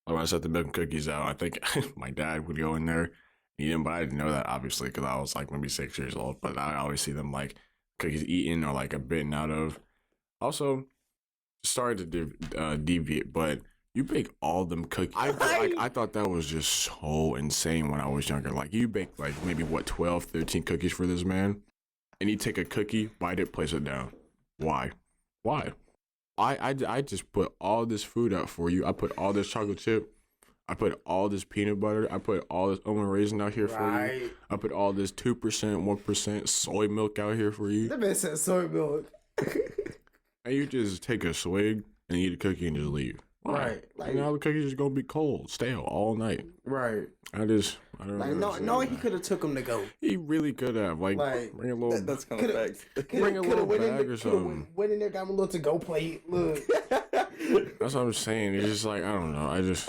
when I set the milk and cookies out, I think my dad would go in there, eat them, but I didn't know that obviously because I was like maybe 6 years old. But I always see them like cookies eaten or like a bitten out of. Also, sorry to deviate, but you bake all them cookies. I thought that was just so insane when I was younger. Like you bake like maybe 12, 13 cookies for this man, and you take a cookie, bite it, place it down. Why? I just put all this food out for you. I put all this chocolate chip. I put all this peanut butter. I put all this almond raisin out here for you. I put all this 2%, 1% soy milk out here for you. That man said soy milk. And you just take a swig and eat a cookie and just leave. Right. Like, now the cookie's just gonna be cold, stale all night. Right. I don't know. Knowing he could have took him to go. He really could have. Like bring a little. That's kind of facts. Bring a little bag or something. Went in there, got him a little to go plate. Look. That's what I'm saying. It's just like, I don't know. It just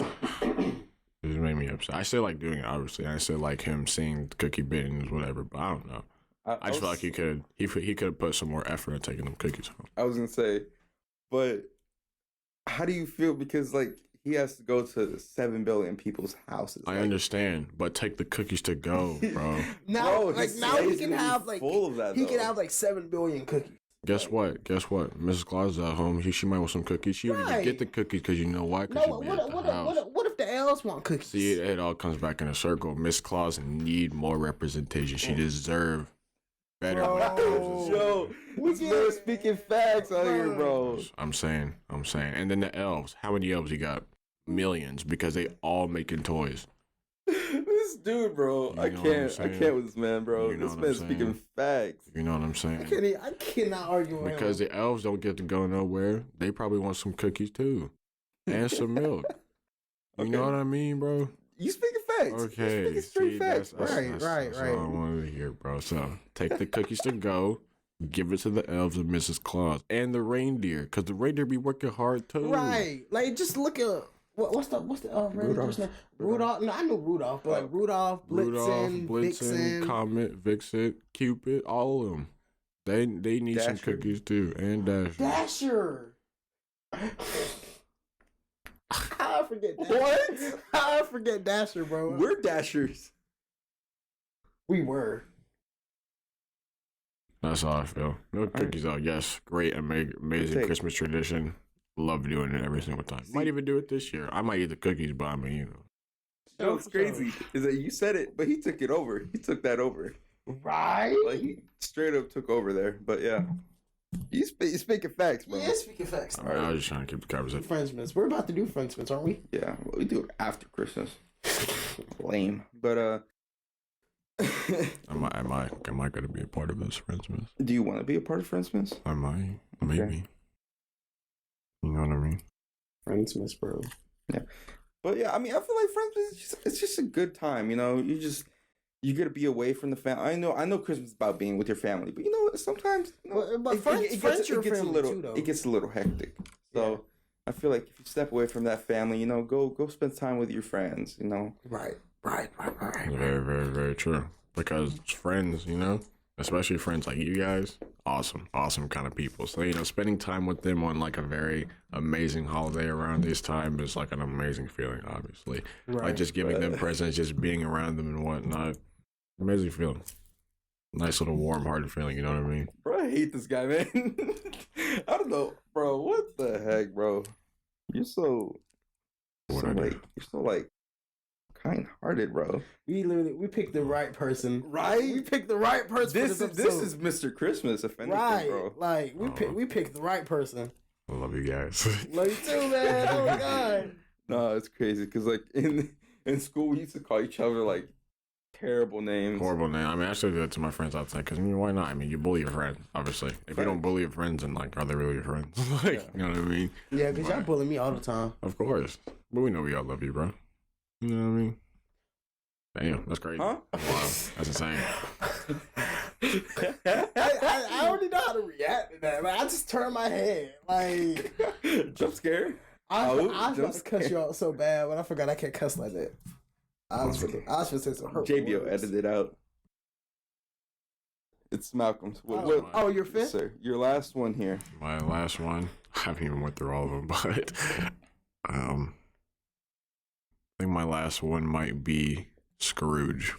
made me upset. I still like doing it, obviously. I still like him seeing cookie bins, whatever. But I don't know. I just feel like he could have put some more effort in taking them cookies home. I was gonna say, but how do you feel? Because like he has to go to 7 billion people's houses. I understand, but take the cookies to go, bro. Now he can have full of that. He can have like 7 billion cookies. Guess what? Mrs. Claus is at home. She might want some cookies. She don't even get the cookies because you know why? What if the elves want cookies? See, it all comes back in a circle. Miss Claus need more representation. She deserve better. Yo, this man speaking facts out here, bro. I'm saying. And then the elves. How many elves you got? Millions, because they all making toys. This dude, bro, I can't with this man, bro. This man's speaking facts. You know what I'm saying? I cannot argue with him. Because the elves don't get to go nowhere. They probably want some cookies too, and some milk. You know what I mean, bro? You speaking facts? Okay, you straight facts. Right. That's all I wanted to hear, bro. So take the cookies to go. Give it to the elves and Mrs. Claus and the reindeer, because the reindeer be working hard too. Right, like just look at. What's the Rudolph's name? Rudolph. No, I know Rudolph, but like Rudolph, Blitzen, Vixen, Comet, Vixen, Cupid, all of them. They need Dasher. some cookies too, and Dasher. How I forget Dasher? What? How I forget Dasher, bro? We're Dashers. We were. That's how I feel. No cookies out. Yes, great, amazing Christmas tradition. Love doing it every single time. Might even do it this year. I might eat the cookies, but I mean, you know. You know what's crazy is that you said it, but he took it over. He took that over. Right? Like he straight up took over there. But yeah, he's speaking facts, bro. Yeah, speaking facts. All right, I was just trying to keep the conversation. Friendsmas. We're about to do Friendsmas, aren't we? Yeah, well, we do it after Christmas. Lame, but Am I gonna be a part of this Friendsmas? do you want to be a part of Friendsmas? I might, maybe. Okay. You know what I mean? Friendsmas, bro. Yeah, but yeah, I mean, I feel like Friendsmas it's just a good time. You know, you gotta be away from the family. I know Christmas is about being with your family, but you know, sometimes it gets a little hectic. So yeah. I feel like if you step away from that family, you know, go spend time with your friends. You know, right. Very, very, very true. Because friends, you know, especially friends like you guys, awesome kind of people. So, you know, spending time with them on like a very amazing holiday around this time is like an amazing feeling, obviously. Right, like just giving them presents, just being around them and whatnot. Amazing feeling. Nice little warm-hearted feeling, you know what I mean? Bro, I hate this guy, man. I don't know, bro. What the heck, bro? You're so kind-hearted, bro. We picked the right person. Right? We picked the right person. This is Mr. Christmas, if anything, right, bro. Like we picked the right person. I love you guys. Love you too, man. Oh my god. No, it's crazy because like in school we used to call each other like terrible names. Horrible name. I mean, I still do that to my friends outside because I mean, why not? I mean, you bully your friends, obviously. If you don't bully your friends, then like, are they really your friends? Like, yeah. You know what I mean? Yeah, because y'all bully me all the time. Of course, but we know we all love you, bro. You know what I mean? Damn, that's crazy. Huh? Wow, that's insane. I already know how to react to that. Like, I just turn my head. Like, jump scare. I was about to cuss you out so bad, but I forgot I can't cuss like that. I was gonna say some hurtful JBO words. edited it out. It's Malcolm's. Your fifth? Yes, sir. Your last one here. My last one. I haven't even went through all of them, but I think my last one might be Scrooge.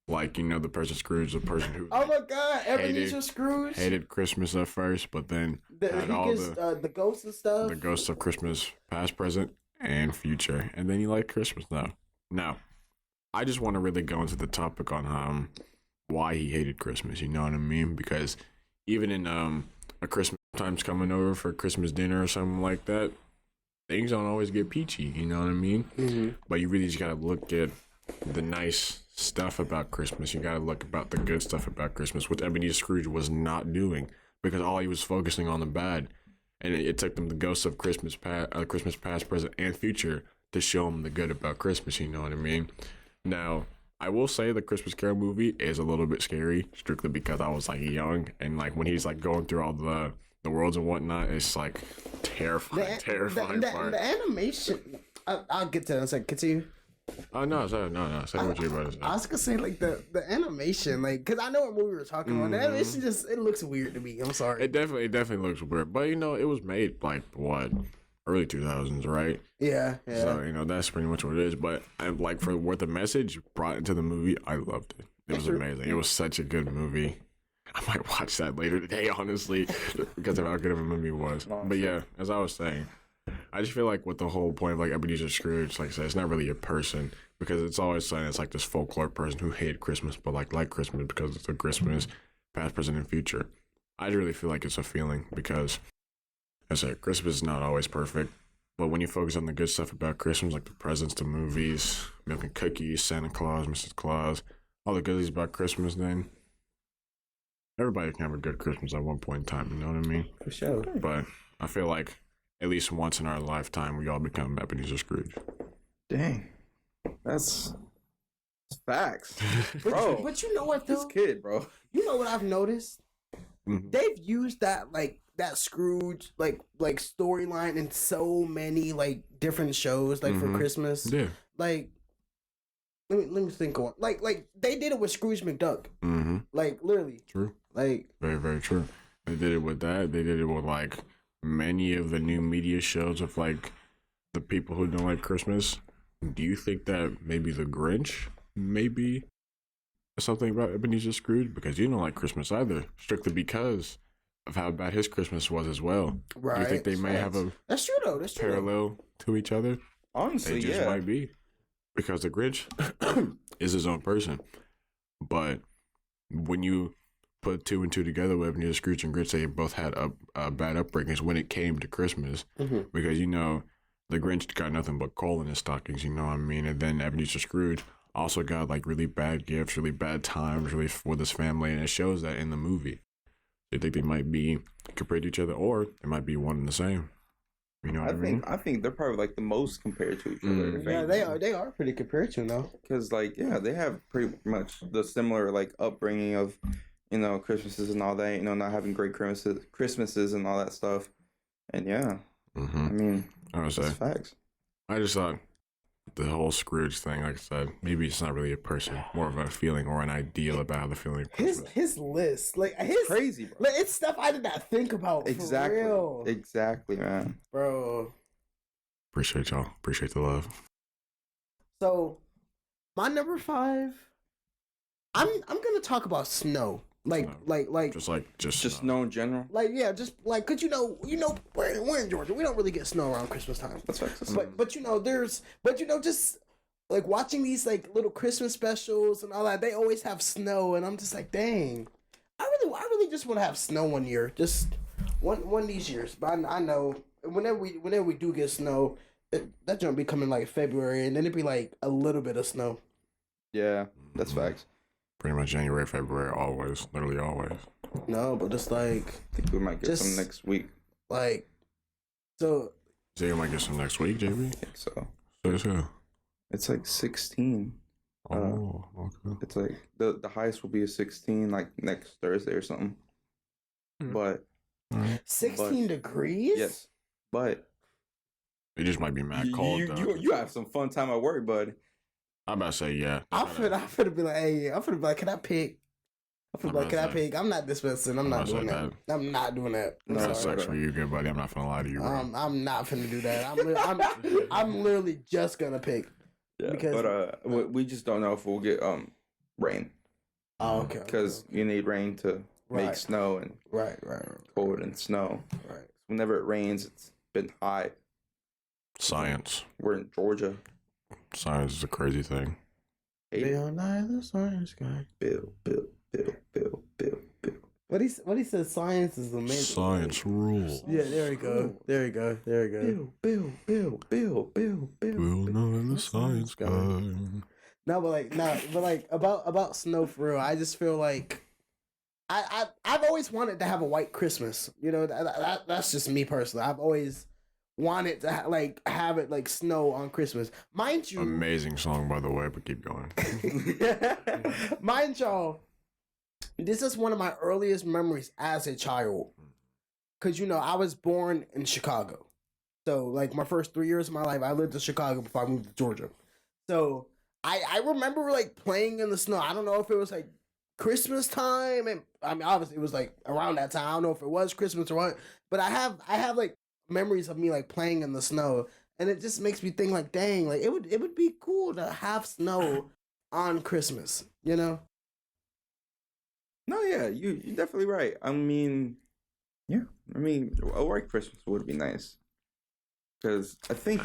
Like, you know, the person Scrooge, the person who oh my god, Ebenezer Scrooge hated Christmas at first, but then had all the ghosts and stuff. The ghosts of Christmas, past, present, and future. And then you like Christmas now. Now, I just want to really go into the topic on why he hated Christmas. You know what I mean? Because even in A Christmas sometimes coming over for Christmas dinner or something like that, things don't always get peachy, you know what I mean? Mm-hmm. But you really just gotta look at the nice stuff about Christmas. You gotta look about the good stuff about Christmas, which Ebenezer Scrooge was not doing, because all he was focusing on the bad. And it took them the ghosts of Christmas past, present, and future to show them the good about Christmas, you know what I mean? Now, I will say the Christmas Carol movie is a little bit scary, strictly because I was like young, and like when he's like going through all the worlds and whatnot, it's like terrifying part. The animation. I'll get to that in a second. Continue. Oh no, say what you're about to say. I was gonna say like the animation, like, because I know what movie we're talking about. The animation it looks weird to me. I'm sorry. It definitely looks weird, but you know it was made like what, early 2000s, right? Yeah. So you know that's pretty much what it is. But like for what the message brought into the movie, I loved it. It was amazing. It was such a good movie. I might watch that later today, honestly, because of how good of a movie it was. But yeah, as I was saying, I just feel like with the whole point of like Ebenezer Scrooge, like I said, it's not really a person, because it's always saying it's like this folklore person who hated Christmas but like Christmas because it's a Christmas past, present, and future. I really feel like it's a feeling, because as I said, Christmas is not always perfect, but when you focus on the good stuff about Christmas, like the presents, the movies, milk and cookies, Santa Claus, Mrs. Claus, all the goodies about Christmas, then everybody can have a good Christmas at one point in time, you know what I mean? For sure. But I feel like at least once in our lifetime, we all become Ebenezer Scrooge. Dang. That's facts. Bro. But you know what, though? This kid, bro. You know what I've noticed? Mm-hmm. They've used that Scrooge like storyline in so many like different shows like for Christmas. Yeah. Like let me think on like they did it with Scrooge McDuck. Mm-hmm. Like literally. True. Like very, very true. They did it with that. They did it with like many of the new media shows of like the people who don't like Christmas. Do you think that maybe the Grinch maybe something about Ebenezer Scrooge? Because you don't like Christmas either, strictly because of how bad his Christmas was as well. Right. Do you think they may have a that's true though. That's true. parallel to each other? Honestly, They just might be. Because the Grinch is his own person. But when you put two and two together with Ebenezer Scrooge and Grinch, they both had bad upbringings when it came to Christmas. Mm-hmm. Because, you know, the Grinch got nothing but coal in his stockings, you know what I mean? And then Ebenezer Scrooge also got like really bad gifts, really bad times, really with his family, and it shows that in the movie. They think they might be compared to each other, or they might be one and the same. You know what I mean? I think they're probably like the most compared to each other. if Yeah, anything. they are pretty compared to though. Because like they have pretty much the similar like upbringing of, you know, Christmases and all that, you know, not having great Christmases and all that stuff. And yeah, I mean, I would that's say. facts. I just thought the whole Scrooge thing, like I said, maybe it's not really a person, more of a feeling or an ideal about the feeling of Christmas. His list, like his Crazy, bro. like, it's stuff I did not think about. Exactly. For real. Exactly, man. Bro. Appreciate y'all. Appreciate the love. So, my number 5, I'm gonna talk about snow. Just Snow in general. Like yeah, just like cause you know we're in Georgia. We don't really get snow around Christmas time. That's facts. But you know just like watching these like little Christmas specials and all that, they always have snow, and I'm just like, dang, I really just want to have snow one year, just one of these years. But I know whenever we do get snow, that jump be coming like February, and then it'd be like a little bit of snow. Yeah, that's facts. pretty much January, February, always, literally always. No, but it's like I think we might get some next week. like so. So you might get some next week, JB? I think so. So. It's like 16. Oh, okay. It's like the highest will be a 16 like next Thursday or something. But 16 degrees? yes. But It just might be mad cold. you have some fun time at work, bud. I'm about to say, yeah. I'm finna be like, hey, I'm finna be like, can I pick? I'm finna be like, can I pick? I'm not dispensing. I'm not doing that. I'm not doing that. No, that sucks for you, good buddy. I'm not finna lie to you, bro. I'm not finna do that. I'm literally just gonna pick. Yeah, because we just don't know if we'll get rain. Oh, okay. Because you need rain to make snow and right. cold and snow. Right. Whenever it rains, it's been hot. Science. We're in Georgia. Science is a crazy thing. Beyond the science guy. Bill. What he said? Science is amazing. Science rules. Yeah, there we go. There we go. There we go. Bill. We'll know in the science guy. No, but like about snow for real. I just feel like I've always wanted to have a white Christmas. You know, that's just me personally. I've always wanted to have it like snow on Christmas. Mind you, Amazing song, by the way, but keep going. mind y'all, this is one of my earliest memories as a child. Cause you know I was born in Chicago, so like my first 3 years of my life I lived in Chicago before I moved to Georgia. So I remember like playing in the snow. I don't know if it was like Christmas time, and I mean obviously it was like around that time. I don't know if it was Christmas or what, but I have like memories of me like playing in the snow, and it just makes me think like, dang, like it would be cool to have snow on Christmas, you know? No, yeah, you're definitely right. I mean, yeah, a white Christmas would be nice. Because I think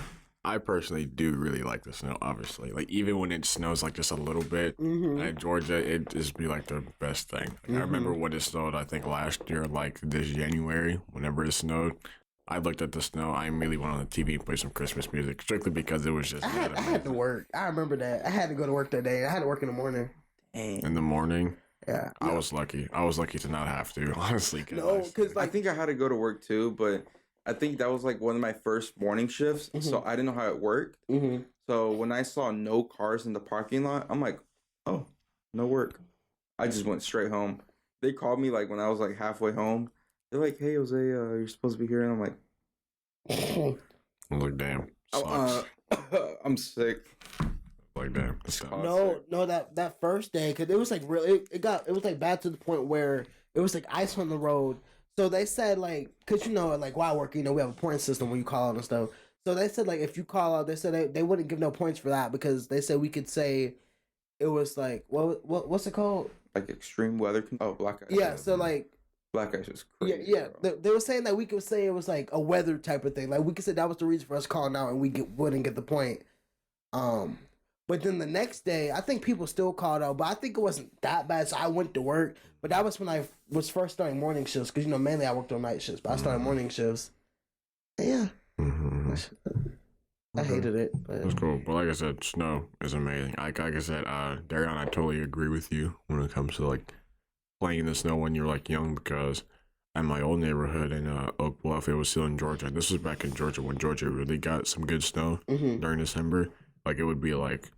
I personally do really like the snow, obviously. Like, even when it snows, like, just a little bit at Georgia, it just be, like, the best thing. Like, I remember when it snowed, I think, last year, like, this January, whenever it snowed, I looked at the snow, I immediately went on the TV and played some Christmas music, strictly because it was just I had to work. I remember that. I had to go to work that day. I had to work in the morning. in the morning. Yeah. I was lucky. I was lucky to not have to, honestly. No, because I like think I had to go to work too, but I think that was like one of my first morning shifts, so I didn't know how it worked. So when I saw no cars in the parking lot, I'm like, oh, no work. I just went straight home. They called me like when I was like halfway home. They're like, hey, Jose, you're supposed to be here. And I'm like, I was like, damn, sucks. I'm sick. Like, damn. no, that first day, because it was like really, it was like bad to the point where it was like ice on the road. So they said like, cause you know, like while I work, you know, we have a point system when you call out and stuff. So they said like if you call out, they said they wouldn't give no points for that because they said we could say it was like what's it called? Like extreme weather. Black ice. Yeah, so like black ice is crazy. yeah. They were saying that we could say it was like a weather type of thing. Like we could say that was the reason for us calling out and wouldn't get the point. But then the next day, I think people still called out, but I think it wasn't that bad. So I went to work, but that was when I was first starting morning shifts because you know mainly I worked on night shifts, but I started morning shifts. Yeah, I hated it. But... That's cool. But like I said, snow is amazing. Like I said, Daryon, I totally agree with you when it comes to like playing in the snow when you're like young because in my old neighborhood in Oak Bluff, it was still in Georgia. This was back in Georgia when Georgia really got some good snow during December. Like it would be like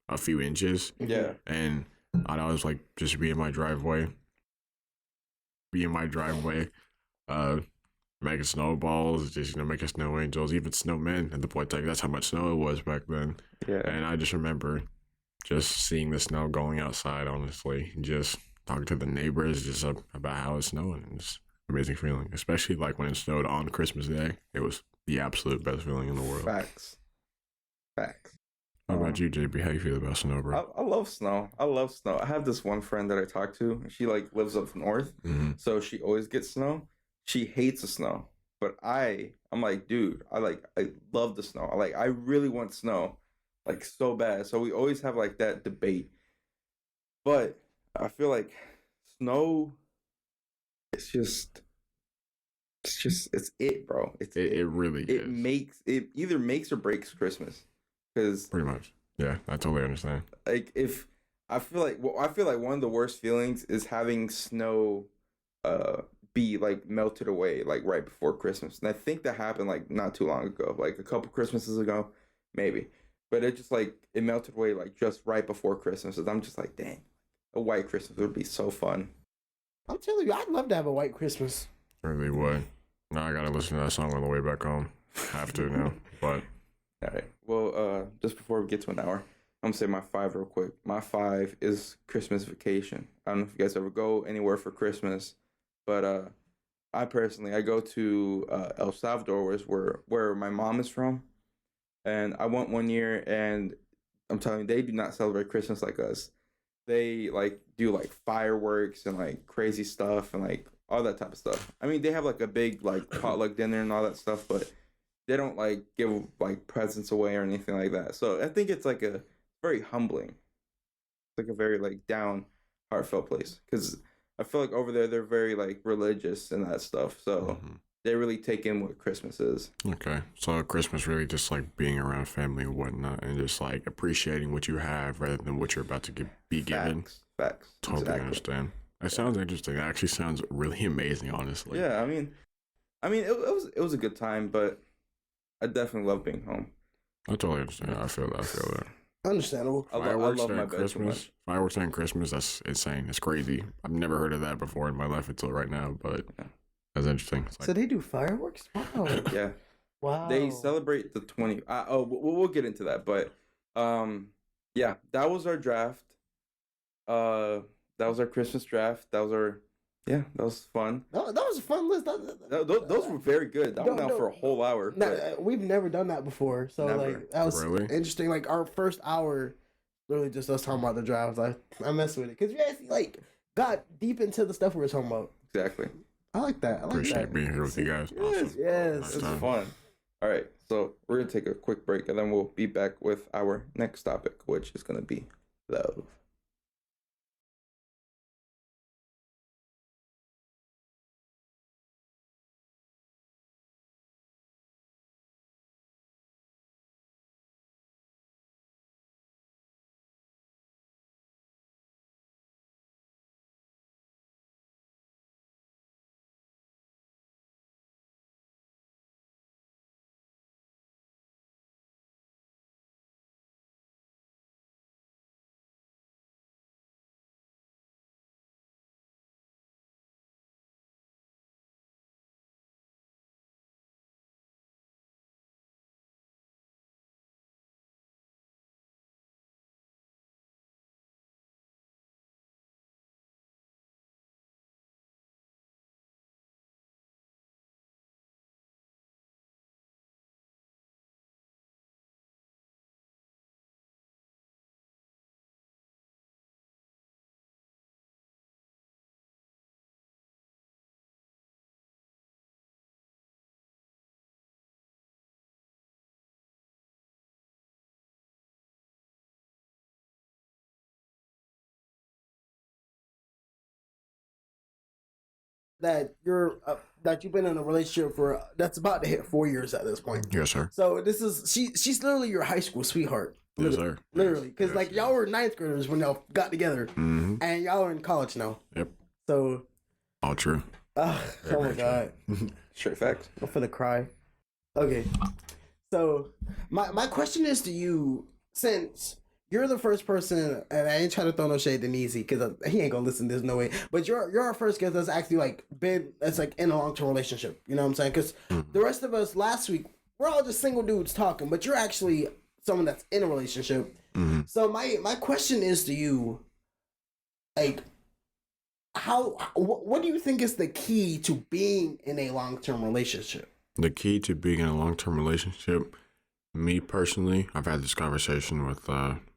a few inches. Yeah. And I'd always like just be in my driveway, making snowballs, just, you know, making snow angels, even snowmen at the point. Like that's how much snow it was back then. Yeah. And I just remember just seeing the snow going outside, honestly, and just talking to the neighbors just about how it's snowing. It's an amazing feeling, especially like when it snowed on Christmas Day. It was the absolute best feeling in the world. Facts. How about you, JB? How you feel about snow, bro? I love snow. I have this one friend that I talk to. She like lives up north, so she always gets snow. She hates the snow, but I'm like, dude, I love the snow. I really want snow, like so bad. So we always have like that debate. But I feel like snow, it's it, bro. It really is. It either makes or breaks Christmas. Because pretty much, yeah, I totally understand. Like I feel like one of the worst feelings is having snow, be like melted away like right before Christmas, and I think that happened like not too long ago, like a couple Christmases ago, maybe. But it just like it melted away like just right before Christmas, and I'm just like, dang, a white Christmas would be so fun. I'm telling you, I'd love to have a white Christmas. Really would. Now I gotta listen to that song on the way back home. Have to now, but. All right. Well, just before we get to an hour, I'm gonna say my 5 real quick. My 5 is Christmas vacation. I don't know if you guys ever go anywhere for Christmas, but I go to El Salvador, where my mom is from, and I went one year, and I'm telling you, they do not celebrate Christmas like us. They like do like fireworks and like crazy stuff and like all that type of stuff. I mean, they have like a big like potluck dinner and all that stuff, but they don't like give like presents away or anything like that. So I think it's like a very humbling, it's like a very like down, heartfelt place. Because I feel like over there they're very like religious and that stuff, so Hmm. they really take in what Christmas is. Okay, so Christmas really just like being around family and whatnot, and just like appreciating what you have rather than what you're about to be given. Facts, Totally exactly. understand. That sounds interesting. It actually sounds really amazing, honestly. Yeah, it was a good time, but I definitely love being home. I totally understand. I feel that. I feel that. Understandable. I Fireworks love my during bed too Christmas. much. Fireworks during Christmas. That's insane. It's crazy. I've never heard of that before in my life until right now. But Yeah. that's interesting. It's like, So they do fireworks? Wow. Yeah, Wow. they celebrate the 20. Oh, we'll get into that, but yeah, that was our draft. That was our Christmas draft. That was fun. That was a fun list. Those were very good. That went out for a whole hour. But We've never done that before. So Never. like that was Really? interesting. Like our first hour, literally just us talking about the drafts. I mess with it because we actually like got deep into the stuff we were talking about. exactly. I like that. I like appreciate that. being here with you guys. Awesome. Yes. Nice This time. is fun. All right, so we're gonna take a quick break, and then we'll be back with our next topic, which is gonna be love. That you've been in a relationship for that's about to hit 4 years at this point. Yes, sir. So this is she's literally your high school sweetheart. Yes, sir. Literally, because Yes, like yes. y'all were ninth graders when y'all got together, Mm-hmm. and y'all are in college now. Yep. So, All true. oh my very god, Straight facts. I'm finna cry. Okay, so my question is to you, since you're the first person, and I ain't trying to throw no shade to Neezy because he ain't gonna listen. There's no way. But you're our first guest that's actually like been that's like in a long term relationship. You know what I'm saying? Because the rest of us last week we're all just single dudes talking, but you're actually someone that's in a relationship. Mm-hmm. So my question is to you, like, what do you think is the key to being in a long term relationship? The key to being in a long-term relationship, me personally, I've had this conversation with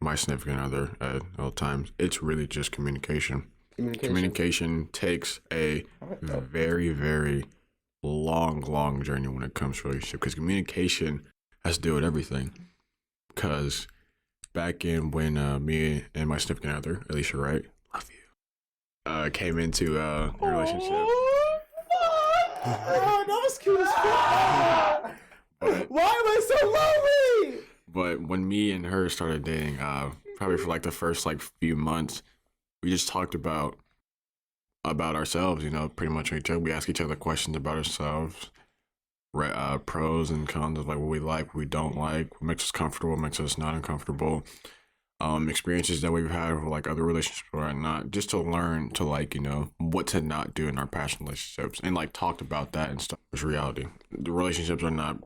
my significant other at all times. It's really just communication. Communication takes a very, very long journey when it comes to relationship, because communication has to do with everything. Because back in when me and my significant other, Alicia, right? Love you. Came into a relationship. Oh, that was cute as fuck. But, Why am I so lonely? but when me and her started dating, probably for like the first like few months, we just talked about ourselves, you know, pretty much each other. We ask each other questions about ourselves, pros and cons of like what we like, what we don't like, what makes us comfortable, what makes us not uncomfortable. Experiences that we've had with like other relationships or not, just to learn to like, you know, what to not do in our past relationships, and like talked about that and stuff. It's reality. The relationships are not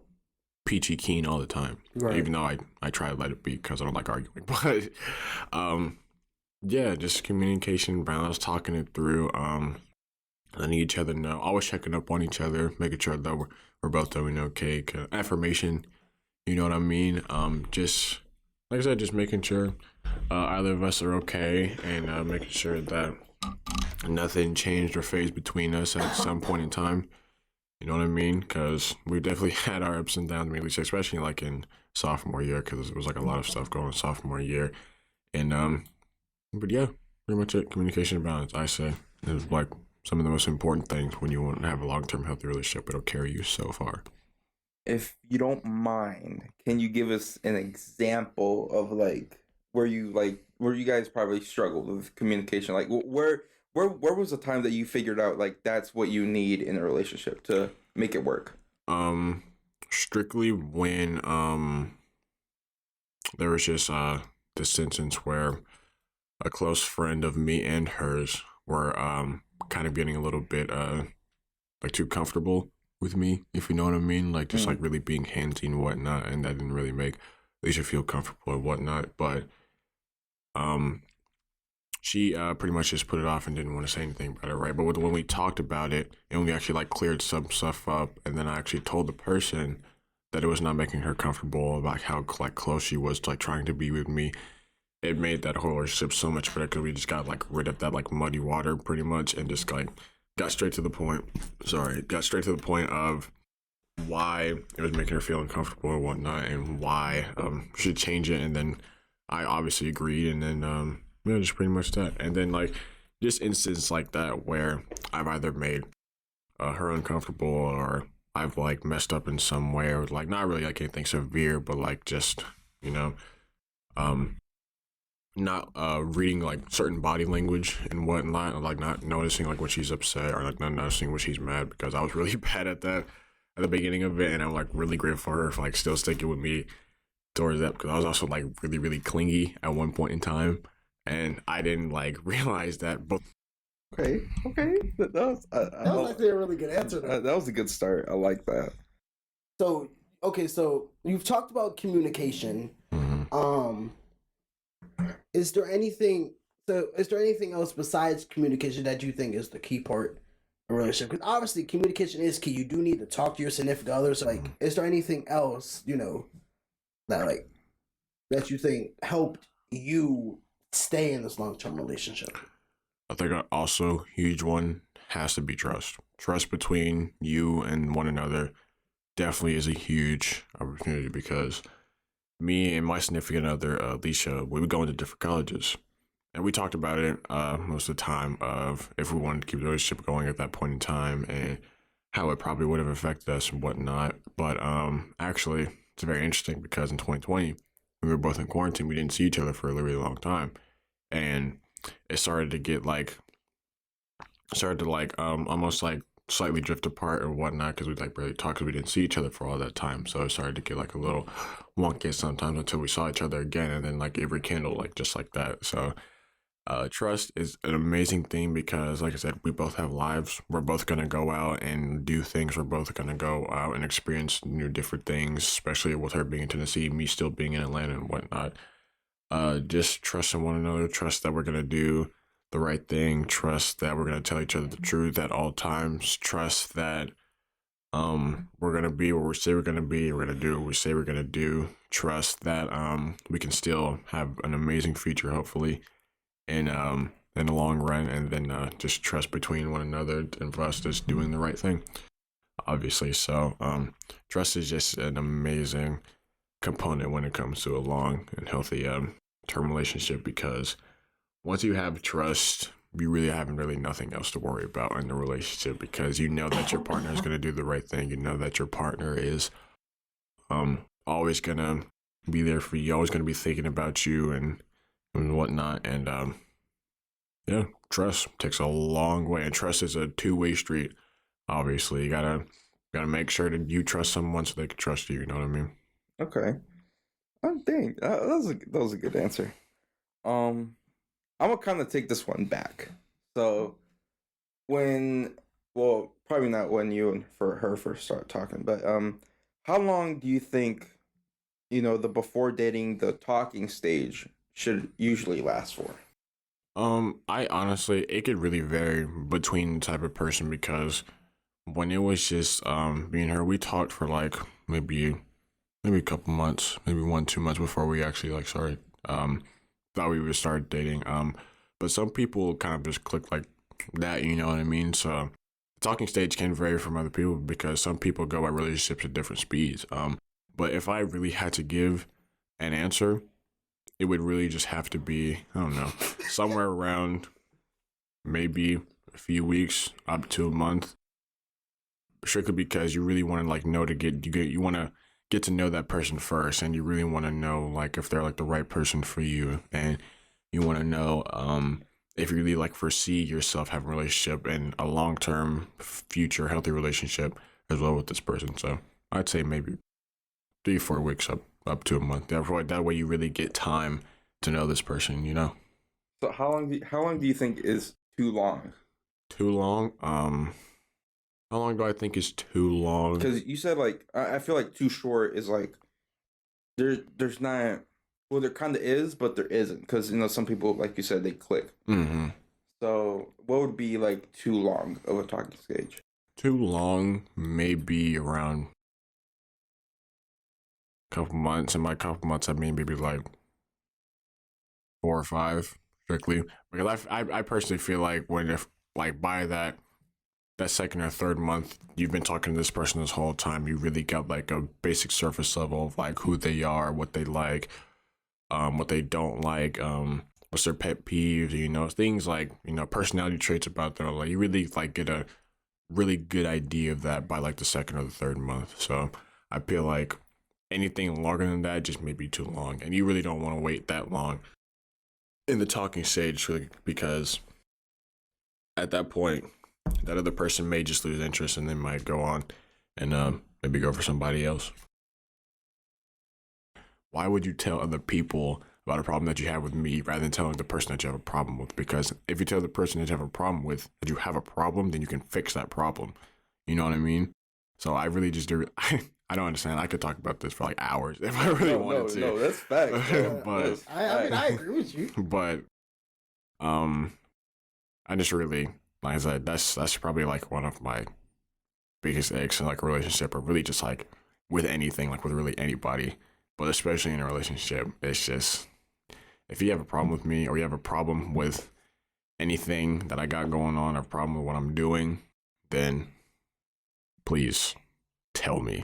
peachy keen all the time, Right. even though I try to let it be because I don't like arguing. But yeah, just communication, balance, talking it through, letting each other know, always checking up on each other, making sure that we're both doing okay. Affirmation, you know what I mean? Just like I said, just making sure either of us are okay, and making sure that nothing changed or phased between us at some point in time. You know what I mean? Because we definitely had our ups and downs, maybe especially like in sophomore year, because it was like a lot of stuff going on sophomore year. And but yeah, pretty much it. Communication and balance, I say. is like some of the most important things when you want to have a long-term healthy relationship. It'll carry you so far. If you don't mind, can you give us an example of where you guys probably struggled with communication? Like where was the time that you figured out like that's what you need in a relationship to make it work? Strictly when there was just this instance where a close friend of me and hers were kind of getting a little bit like too comfortable with me, if you know what I mean, like just like really being handsy and whatnot, and that didn't really make Alicia feel comfortable and whatnot. But she pretty much just put it off and didn't want to say anything about it, right? But when we talked about it and we actually like cleared some stuff up, and then I actually told the person that it was not making her comfortable about how like close she was to like trying to be with me, it made that whole relationship so much better because we just got like rid of that like muddy water pretty much and just like got straight to the point. Got straight to the point of why it was making her feel uncomfortable and whatnot, and why she should change it. And then I obviously agreed, and then yeah, just pretty much that. And then like just instances like that where I've either made her uncomfortable or I've like messed up in some way, or like not really like anything severe, but like just you know not reading like certain body language and whatnot, like not noticing like when she's upset or like not noticing when she's mad, because I was really bad at that at the beginning of it, and I'm like really grateful for her for like still sticking with me towards that, because I was also like really clingy at one point in time, and I didn't like realize that. But Okay, that was That was actually a really good answer. that was a good start. I like that. So okay, so you've talked about communication. Is there anything else besides communication that you think is the key part of a relationship? Because obviously communication is key. You do need to talk to your significant other. So like, is there anything else, that you think helped you stay in this long-term relationship? I think also huge one has to be trust. Trust between you and one another definitely is a huge opportunity, because me and my significant other, Alicia, we would go into different colleges. And we talked about it most of the time of if we wanted to keep the relationship going at that point in time and how it probably would have affected us and whatnot. But actually, it's very interesting because in 2020, we were both in quarantine. We didn't see each other for a really long time. And it started to almost like slightly drift apart or whatnot, because we like barely talked because we didn't see each other for all that time. So it started to get like a little wonky sometimes until we saw each other again, and then like it rekindled like just like that. So trust is an amazing thing because, like I said, we both have lives. We're both gonna go out and do things. We're both gonna go out and experience new different things, especially with her being in Tennessee, me still being in Atlanta and whatnot. Just trust in one another. Trust that we're gonna do the right thing. Trust that we're gonna tell each other the truth at all times. Trust that we're gonna be where we say we're gonna be. We're gonna do what we say we're gonna do. Trust that we can still have an amazing future, hopefully, in the long run. And then just trust between one another and for us just doing the right thing, obviously. So trust is just an amazing component when it comes to a long and healthy term relationship, because once you have trust, you really have nothing else to worry about in the relationship, because you know that your partner is going to do the right thing. You know that your partner is always going to be there for you, always going to be thinking about you and whatnot. And yeah, trust takes a long way, and trust is a two-way street. Obviously, you gotta make sure that you trust someone so they can trust you. You know what I mean? Okay. Oh dang, that was a good answer. I'm gonna kind of take this one back. So probably not when you and for her first start talking, but how long do you think the before dating, the talking stage should usually last for? I honestly, it could really vary between the type of person, because when it was just me and her, we talked for like maybe a couple months, maybe 1-2 months before we actually like started thought we would start dating. But some people kind of just click like that, you know what I mean? So the talking stage can vary from other people, because some people go at relationships at different speeds. But if I really had to give an answer, it would really just have to be, I don't know, somewhere around maybe a few weeks up to a month, strictly because you really want to like know you want to get to know that person first, and you really want to know like if they're like the right person for you, and you want to know if you really like foresee yourself having a relationship and a long-term future healthy relationship as well with this person. So I'd say maybe 3 4 weeks up to a month. That way you really get time to know this person, you know. So how long do you think is too long? Too long? How long do I think is too long? Because you said like I feel like too short is like there's not, well, there kind of is, but there isn't, because some people, like you said, they click. Mm-hmm. So what would be like too long of a talking stage? Too long, maybe around a couple months, and by a couple months I mean maybe like 4 or 5 strictly, because I personally feel like when if like by that second or third month you've been talking to this person this whole time, you really got like a basic surface level of like who they are, what they like, what they don't like, what's their pet peeves, things like personality traits about them. Like you really like get a really good idea of that by like the second or the third month. So I feel like anything longer than that just may be too long, and you really don't want to wait that long in the talking stage, really, because at that point that other person may just lose interest and they might go on and maybe go for somebody else. Why would you tell other people about a problem that you have with me rather than telling the person that you have a problem with? Because if you tell the person that you have a problem with that you have a problem, then you can fix that problem. You know what I mean? So I really just do. I don't understand. I could talk about this for like hours if I really wanted to. No, that's facts. But I mean, I agree with you. But I just really, like I said, that's probably like one of my biggest aches in like a relationship, or really just like with anything, like with really anybody, but especially in a relationship. It's just, if you have a problem with me, or you have a problem with anything that I got going on, or a problem with what I'm doing, then please tell me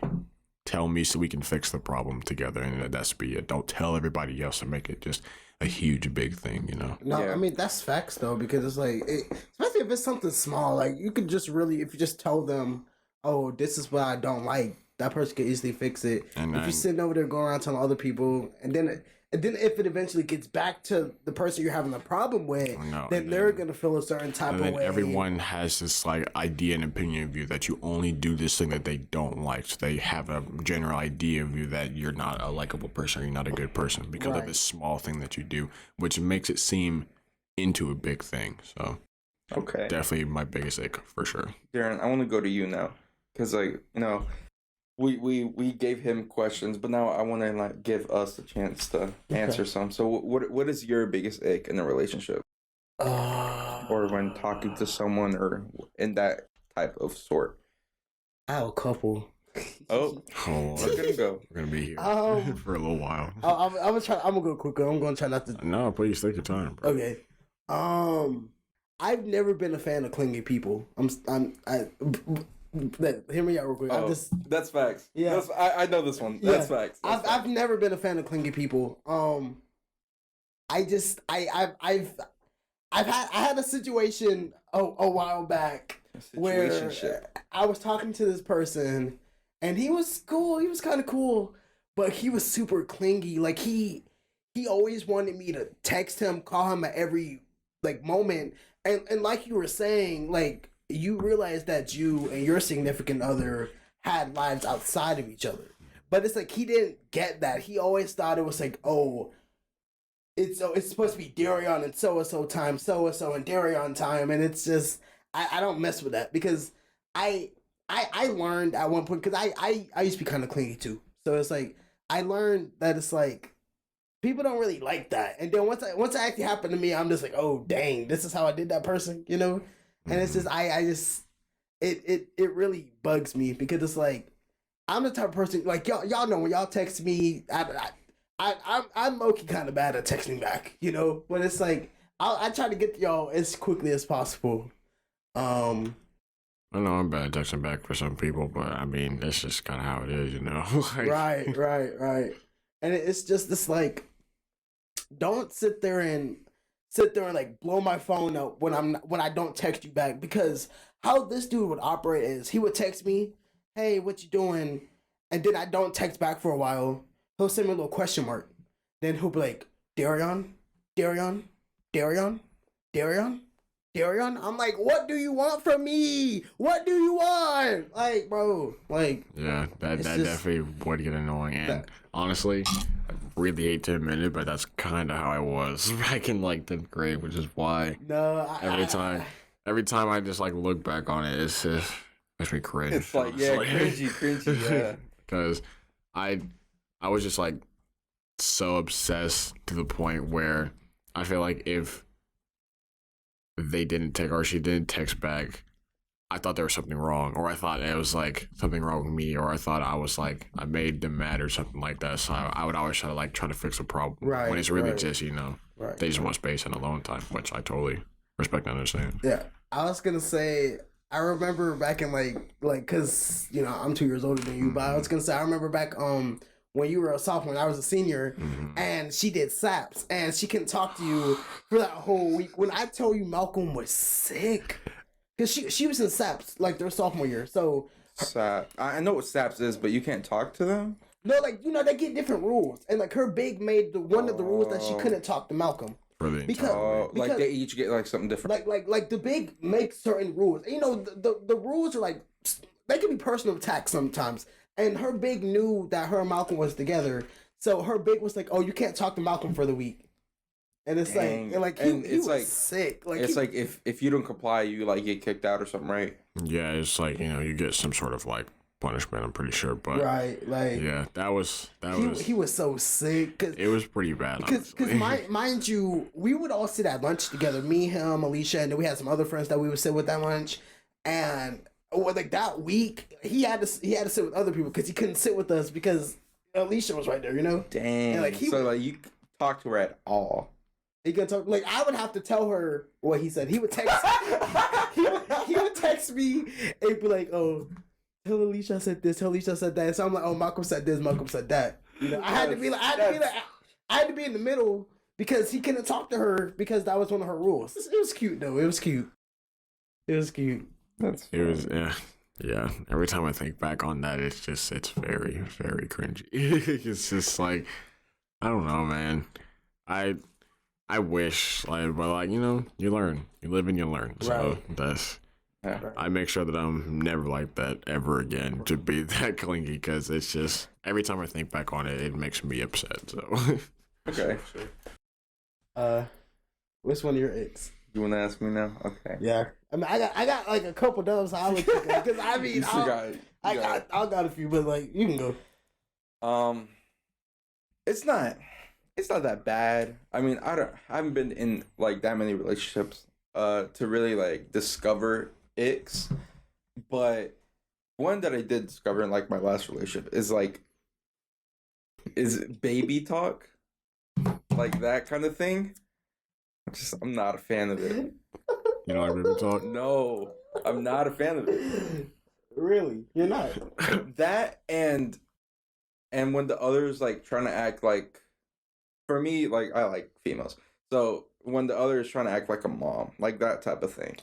so we can fix the problem together, and that's be it. Don't tell everybody else and make it just a huge big thing, No, Yeah. I mean that's facts though, because it's like, especially if it's something small, like you could just really, if you just tell them, oh, this is what I don't like, that person could easily fix it. And if you're sitting over there going around telling other people, and then if it eventually gets back to the person you're having a problem with, then they're gonna feel a certain type and of then way. everyone has this like idea and opinion of you that you only do this thing that they don't like. So they have a general idea of you that you're not a likable person, or you're not a good person because of Right. this small thing that you do, which makes it seem into a big thing. So Okay. definitely my biggest ache for sure. Darren, I want to go to you now, because we gave him questions, but now I want to like give us a chance to answer some. So what is your biggest ache in a relationship, or when talking to someone, or in that type of sort? I have a couple. Oh, Oh, we're gonna go. we're gonna be here for a little while. I'm gonna go quicker. I'm gonna try not to. No, please take your time, bro. Okay. I've never been a fan of clingy people. Hear me out real quick. Oh, that's facts. Yeah. I know this one. That's facts. I've never been a fan of clingy people. I had a situation a while back where Situationship. I was talking to this person, and he was cool. He was kind of cool, but he was super clingy. Like he always wanted me to text him, call him at every like moment, and like you were saying, like you realize that you and your significant other had lives outside of each other, but it's like he didn't get that. He always thought it was like, oh, it's supposed to be Daryon and so time, and Daryon time, and it's just I don't mess with that, because I learned at one point, because I used to be kind of clingy too, so it's like I learned that it's like people don't really like that, and then once it actually happened to me, I'm just like, oh dang, this is how I did that person, and it's just it really bugs me, because it's like I'm the type of person, like y'all know when y'all text me, I'm low-key kind of bad at texting back, but it's like I try to get to y'all as quickly as possible. I know I'm bad at texting back for some people, but I mean that's just kind of how it is, like, Right. And it's just this like, don't sit there and sit there and like blow my phone up when I don't text you back, because how this dude would operate is he would text me, "Hey, what you doing?" And then I don't text back for a while. He'll send me a little question mark. Then he'll be like, "Daryon, Daryon, Daryon, Daryon, Daryon." I'm like, "What do you want from me? What do you want?" Like, bro, like, Yeah, that it's definitely would get annoying. And honestly, I really hate to admit it, but that's kind of how I was back in like 10th grade, which is why no, every time I just like look back on it, it's just makes me cringe. It's like, yeah, honestly. cringy, yeah. Because I I was just like so obsessed to the point where I feel like if they didn't text or she didn't text back, I thought there was something wrong, or I thought it was like something wrong with me, or I thought I was like I made them mad or something like that. So I would always try to fix a problem. Right, When it's really right. just Right. they just want space and alone time, which I totally respect and understand. Yeah, I was gonna say I remember back in like cause I'm 2 years older than you, but I was gonna say I remember back when you were a sophomore and I was a senior, and she did SAPs and she couldn't talk to you for that whole week. When I tell you Malcolm was sick, cause she was in SAPs like their sophomore year, so SAP. I know what SAPs is, but you can't talk to them. no, like they get different rules, and like her big made one of the rules that she couldn't talk to Malcolm. For the Because- entire Oh, like they each get like something different. Like the big makes certain rules. The rules are like they can be personal attacks sometimes. And her big knew that her and Malcolm was together, so her big was like, "Oh, you can't talk to Malcolm for the week." And it's Dang. like he it's was like sick. Like it's like if you don't comply, you like get kicked out or something, right? yeah, it's like you get some sort of like punishment. I'm pretty sure, but right, like yeah, that was he was so sick because it was pretty bad. Because mind you, we would all sit at lunch together. Me, him, Alicia, and then we had some other friends that we would sit with at lunch. And like that week, he had to sit with other people because he couldn't sit with us because Alicia was right there. Dang. And, like, so like you talk to her at all. He could talk. Like I would have to tell her what he said. He would text. he would text me and be like, "Oh, tell Alicia I said this. Tell Alicia I said that." So I'm like, "Oh, Malcolm said this. Malcolm said that." I had to be like, I had to be in the middle because he couldn't talk to her because that was one of her rules. It was cute though. It was cute. It was cute. That's It was yeah. Every time I think back on that, it's very very cringy. It's just like I don't know, man. I wish like, but like you learn, you live and you learn. So Right. that's yeah. I make sure that I'm never like that ever again to be that clingy because it's just every time I think back on it, it makes me upset. So Okay. Which one of your ex? You want to ask me now? Okay. Yeah. I mean, I got like a couple dubs. I would because I mean, You still got it. You got I got a few, but like you can go. it. It's not that bad. I mean, I haven't been in like that many relationships to really like discover icks, but one that I did discover in like my last relationship is baby talk, like that kind of thing. I'm not a fan of it. you know, like baby talk. No, I'm not a fan of it. Really, you're not. That and when the others like trying to act like, for me, like I like females, so when the other is trying to act like a mom, like that type of thing.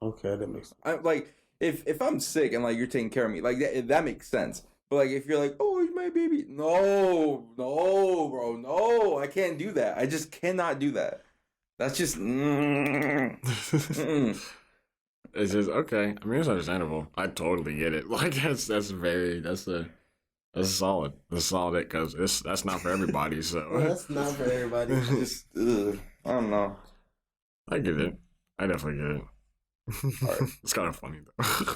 Okay, that makes sense. I like if I'm sick and like you're taking care of me, like that makes sense. But like if you're like, "Oh, you're my baby," no, bro, no, I can't do that. I just cannot do that. That's just. It's just okay. I mean, it's understandable. I totally get it. Like that's solid. That's solid because that's not for everybody. So That's not for everybody. Just, I don't know. I get it. I definitely get it. Alright. It's kind of funny though.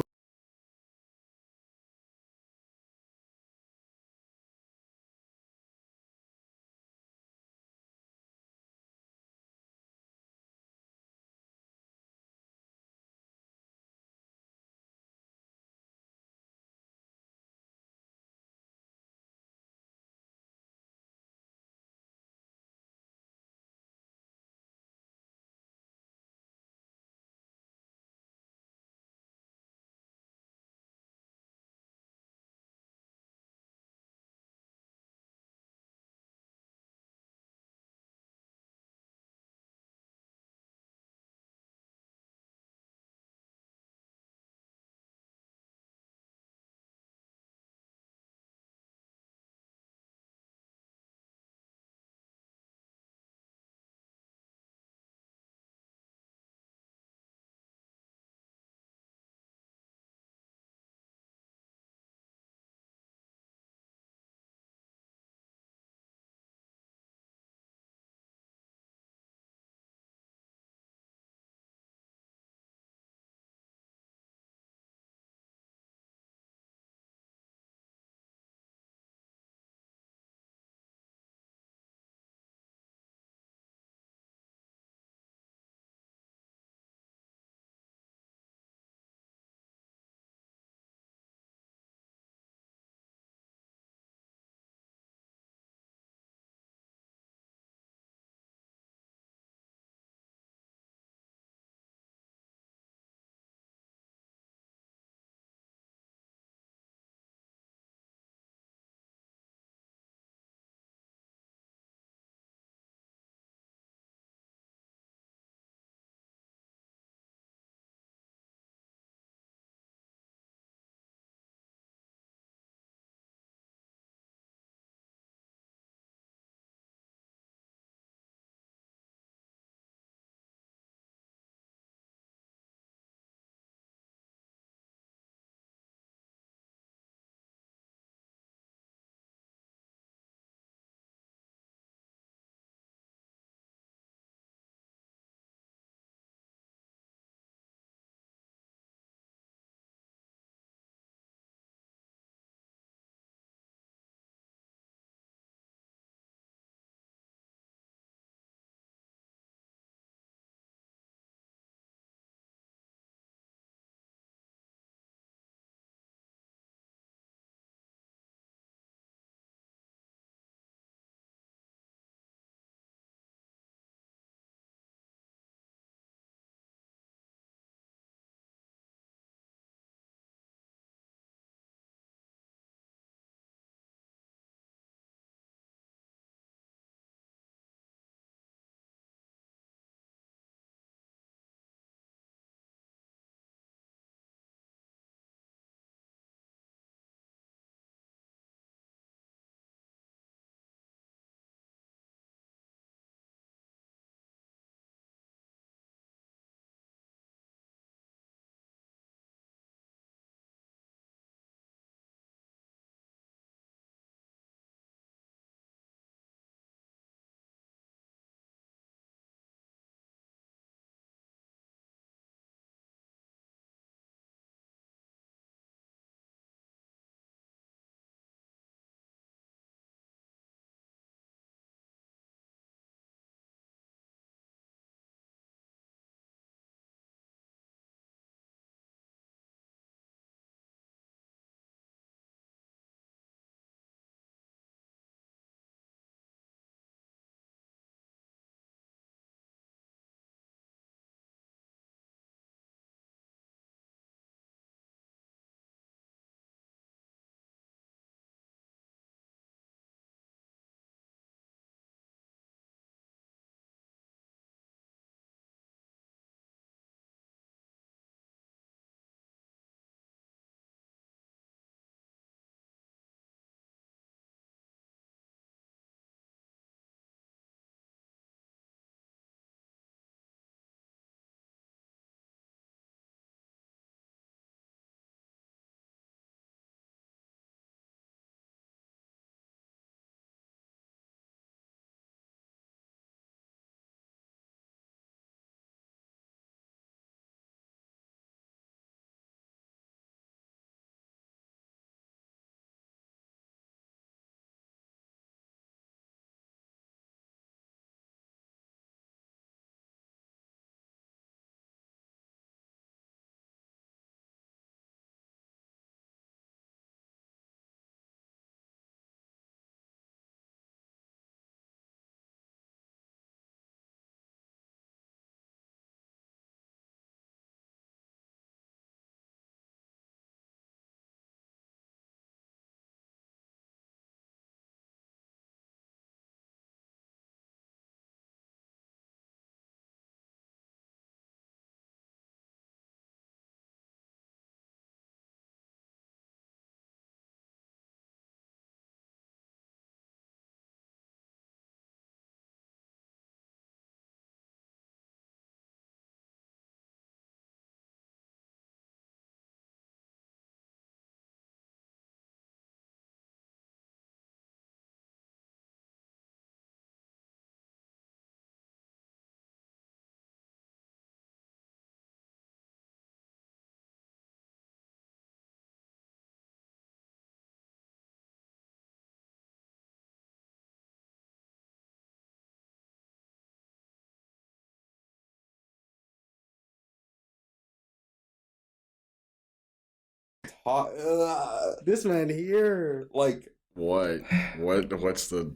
This man here. Like what's the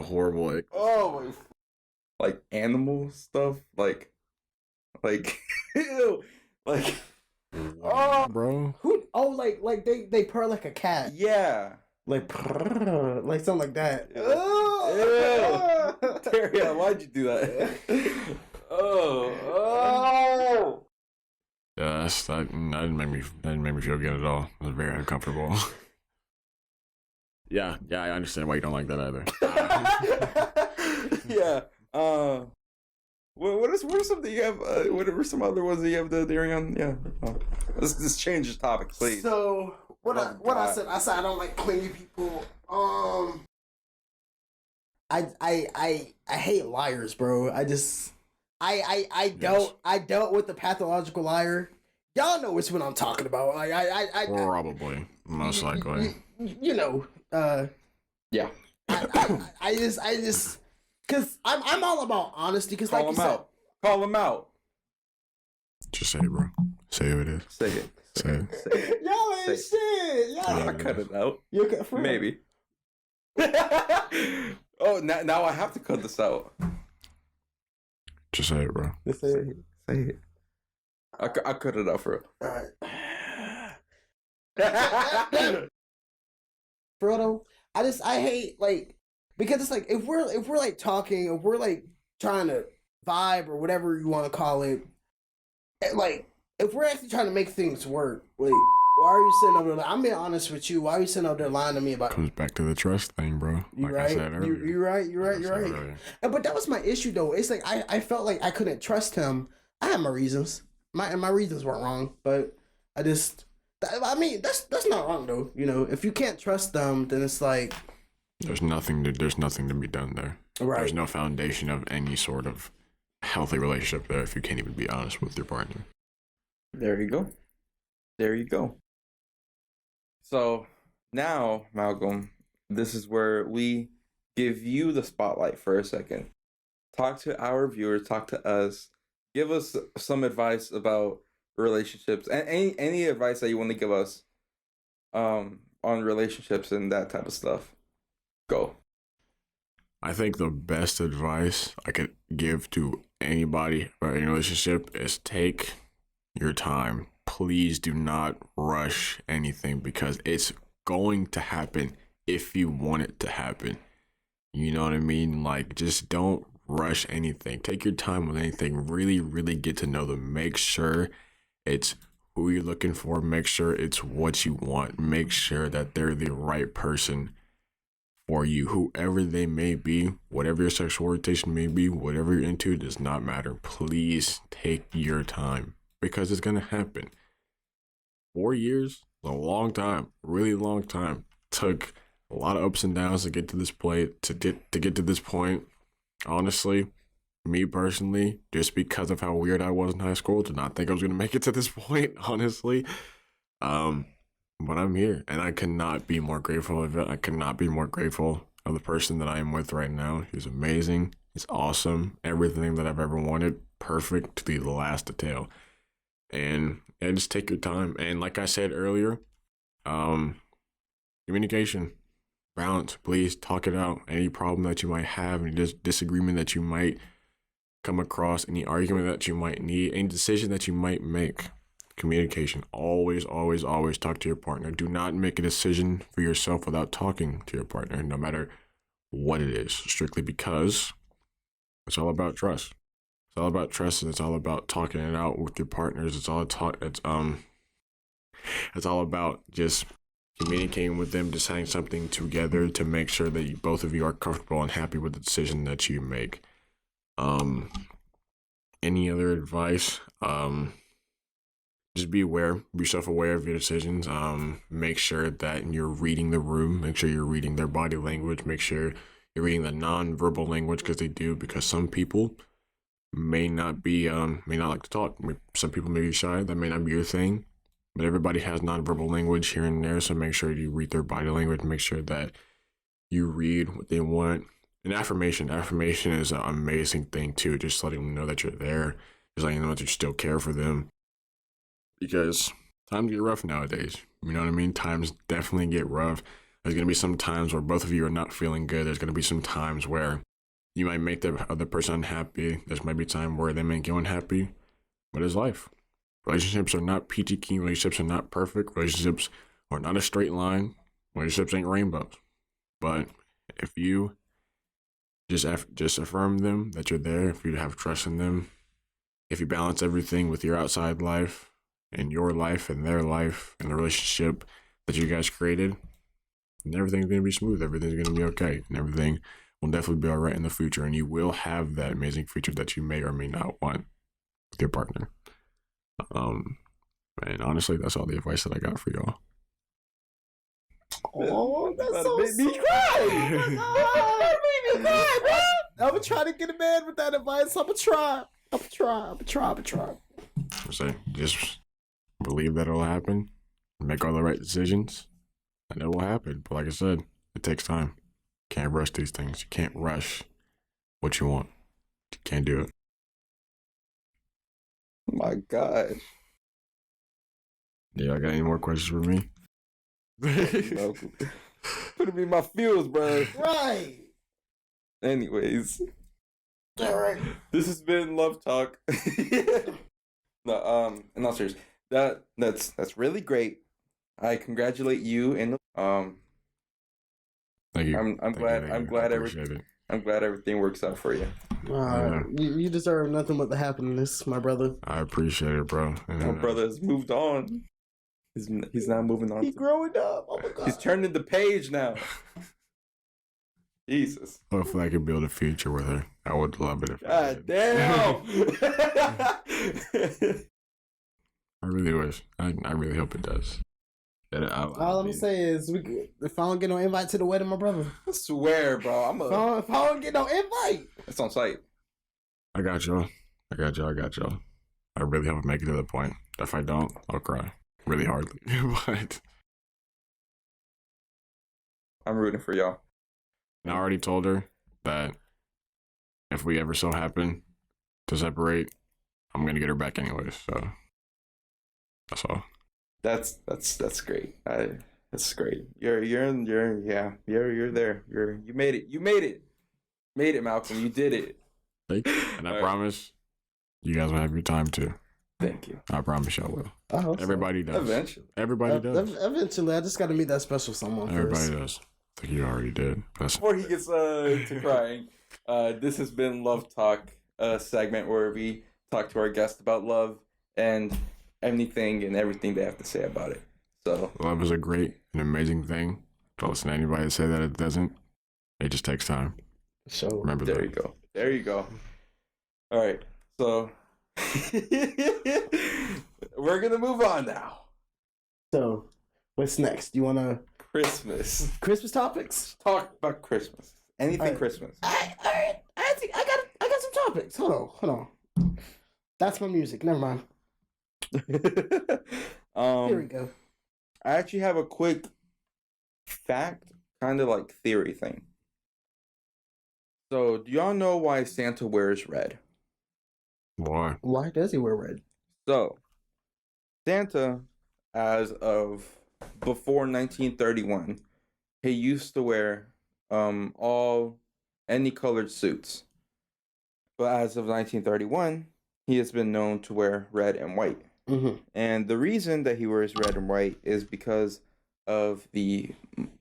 horrible oh my, like animal stuff, like ew, like oh bro? Who? Oh, like they purr like a cat. yeah, Like purr, like something like that. ew. Daryon, why'd you do that? oh. Yeah, that didn't make me feel good at all. It was very uncomfortable. yeah, I understand why you don't like that either. Yeah. What are something you have? What are some other ones that you have? The Daryon? Yeah. Let's change the topic, please. So I said I don't like clingy people. I hate liars, bro. I dealt with the pathological liar. Y'all know which one I'm talking about. Like Probably, most likely. You know. Yeah. I just because I'm all about honesty. Because like you said, Call him out. Just say it, bro. Say who it is. Say it. Say it. Y'all ain't shit. Y'all I cut it out. you okay for Maybe. Oh, now I have to cut this out. Just say it, bro. Say it. I cut it out for it. All right. Frodo, I hate like because it's like if we're like talking, if we're like trying to vibe or whatever you want to call it, like if we're actually trying to make things work, like why are you sitting over there? I'm being honest with you. Why are you sitting over there lying to me about? Comes back to the trust thing, bro. You like right? I said earlier. You're right. But that was my issue though. It's like I felt like I couldn't trust him. I had my reasons. My reasons weren't wrong, but I mean that's not wrong though. You know, if you can't trust them, then it's like there's nothing to be done there. Right. There's no foundation of any sort of healthy relationship there if you can't even be honest with your partner. There you go. So now, Malcolm, this is where we give you the spotlight for a second. Talk to our viewers, talk to us. Give us some advice about relationships and any advice that you want to give us on relationships and that type of stuff. Go. I think the best advice I could give to anybody about any relationship is take your time. Please do not rush anything because it's going to happen if you want it to happen. You know what I mean? Like, just don't rush anything. Take your time with anything. Really, really get to know them. Make sure it's who you're looking for. Make sure it's what you want. Make sure that they're the right person for you, whoever they may be, whatever your sexual orientation may be, whatever you're into, does not matter. Please take your time because it's going to happen. 4 years, a long time, really long time. Took a lot of ups and downs to get to this point, to get to this point. Honestly, me personally, just because of how weird I was in high school, did not think I was going to make it to this point, honestly. But I'm here, and I cannot be more grateful of it. I cannot be more grateful of the person that I am with right now. He's amazing. He's awesome. Everything that I've ever wanted. Perfect to the last detail. And just take your time. And like I said earlier, communication, balance. Please talk it out. Any problem that you might have, any disagreement that you might come across, any argument that you might need, any decision that you might make. Communication. Always, always, always talk to your partner. Do not make a decision for yourself without talking to your partner, no matter what it is, strictly because it's all about trust. It's all about trust, and it's all about talking it out with your partners. It's all about just communicating with them, deciding something together to make sure that both of you are comfortable and happy with the decision that you make. Any other advice? Just be aware, be self-aware of your decisions. Make sure that you're reading the room. Make sure you're reading their body language. Make sure you're reading the non-verbal language because some people may not like to talk. Some people may be shy. That may not be your thing. But everybody has non-verbal language here and there. So make sure you read their body language. Make sure that you read what they want. And affirmation is an amazing thing too. Just letting them know that you're there. Just letting them know that you still care for them. Because times get rough nowadays. You know what I mean? Times definitely get rough. There's going to be some times where both of you are not feeling good. There's going to be some times where you might make the other person unhappy. There's might be time where they make you unhappy. But it's life. Relationships are not peachy keen. Relationships are not perfect. Relationships are not a straight line. Relationships ain't rainbows. But if you just affirm them that you're there, if you have trust in them, if you balance everything with your outside life and your life and their life and the relationship that you guys created, and everything's going to be smooth. Everything's going to be okay. And everything will definitely be all right in the future. And you will have that amazing future that you may or may not want with your partner. And honestly, that's all the advice that I got for y'all. Oh, that's so made me sweet. cry. That made me cry, bro. I'm gonna try to get a man with that advice. I'm gonna try. So just believe that it'll happen. Make all the right decisions. And it will happen. But like I said, it takes time. Can't rush these things. You can't rush what you want. You can't do it. My God. Yeah, I got any more questions for me? No. Putting me in my feels, bro. Right. Anyways. All right. This has been Love Talk. No, in all seriousness, that's really great. I congratulate you and Thank you. I'm glad it. I'm glad everything works out for you. You deserve nothing but the happiness, my brother. I appreciate it, bro. My brother has moved on. He's not moving on. He's growing up. Oh my God. He's turning the page now. Jesus. Hopefully I can build a future with her. I would love it if I God did. damn. I really wish. I really hope it does. All I'm gonna say is, if I don't get no invite to the wedding, my brother. I swear, bro. If I don't get no invite, It's on site. I got y'all. I really hope I make it to the point. If I don't, I'll cry. Really hardly. But I'm rooting for y'all. I already told her that if we ever so happen to separate, I'm gonna get her back anyways. So that's all. That's great. That's great. You're there. You made it. Made it, Malcolm. You did it. And I promise you guys will have your time too. Thank you. I promise y'all will. I hope Everybody does. Eventually. Everybody does. Eventually, I just got to meet that special someone Everybody first. does. I think you already did. Before he gets to crying, this has been Love Talk, a segment where we talk to our guests about love and anything and everything they have to say about it. So love is a great and amazing thing. Don't listen to anybody that say that it doesn't. It just takes time. So Remember there that. you go. There you go. All right. So we're gonna move on now. So what's next? You wanna Christmas topics? Talk about Christmas. Anything All right. Christmas. All right. I got some topics. Hold on. That's my music. Never mind. Here we go. I actually have a quick fact, kind of like theory thing. So, do y'all know why Santa wears red? Why? Why does he wear red? So, Santa, as of before 1931, he used to wear any colored suits. But as of 1931, he has been known to wear red and white. Mm-hmm. And the reason that he wears red and white is because of the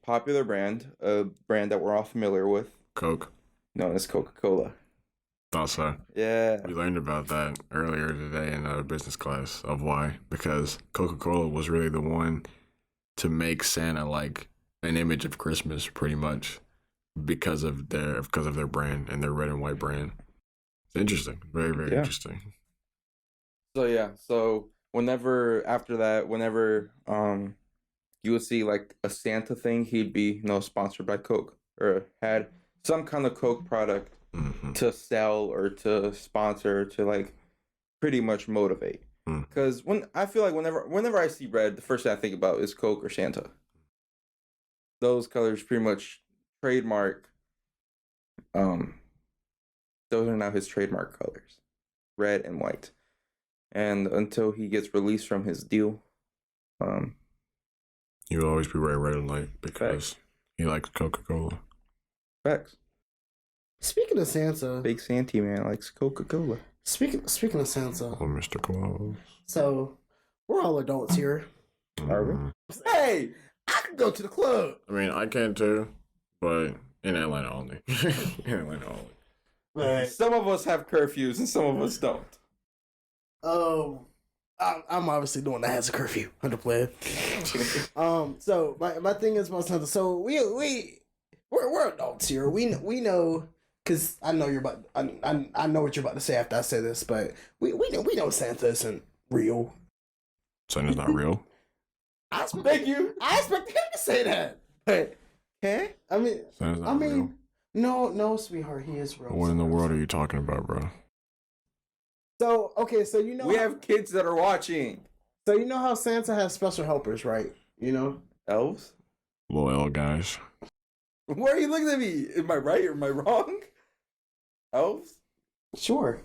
popular brand, a brand that we're all familiar with, Coke. known as Coca-Cola. Thought so. Yeah. We learned about that earlier today in business class of why. Because Coca-Cola was really the one to make Santa like an image of Christmas, pretty much, because of their brand and their red and white brand. It's interesting. Very, very interesting. So whenever you would see like a Santa thing, he'd be sponsored by Coke or had some kind of Coke product to sell or to sponsor to like pretty much motivate. Because whenever I see red, the first thing I think about is Coke or Santa. Those colors pretty much trademark. Those are now his trademark colors, red and white. And until he gets released from his deal You will always be red light because he likes Coca-Cola. Facts. Speaking of Santa, Big Santy man likes Coca-Cola. speaking of Santa, Oh, Mr. Claus. so we're all adults here. Are we? Hey, I can go to the club. I mean, I can too, but in Atlanta only. In Atlanta only. But some of us have curfews and some of us don't. I'm obviously the one that has a curfew. 100%. So my thing is about Santa. So we're adults here. We know because I know you're about. I know what you're about to say after I say this, but we know Santa isn't real. Santa's not real. Thank you. I expect him to say that. But okay, I mean, Santa's not real. no, sweetheart, he is real. What in the world are you talking about, bro? So okay, so you know we have kids that are watching. So you know how Santa has special helpers, right? You know, elves. Little L guys. Why are you looking at me? Am I right or am I wrong? Elves. Sure.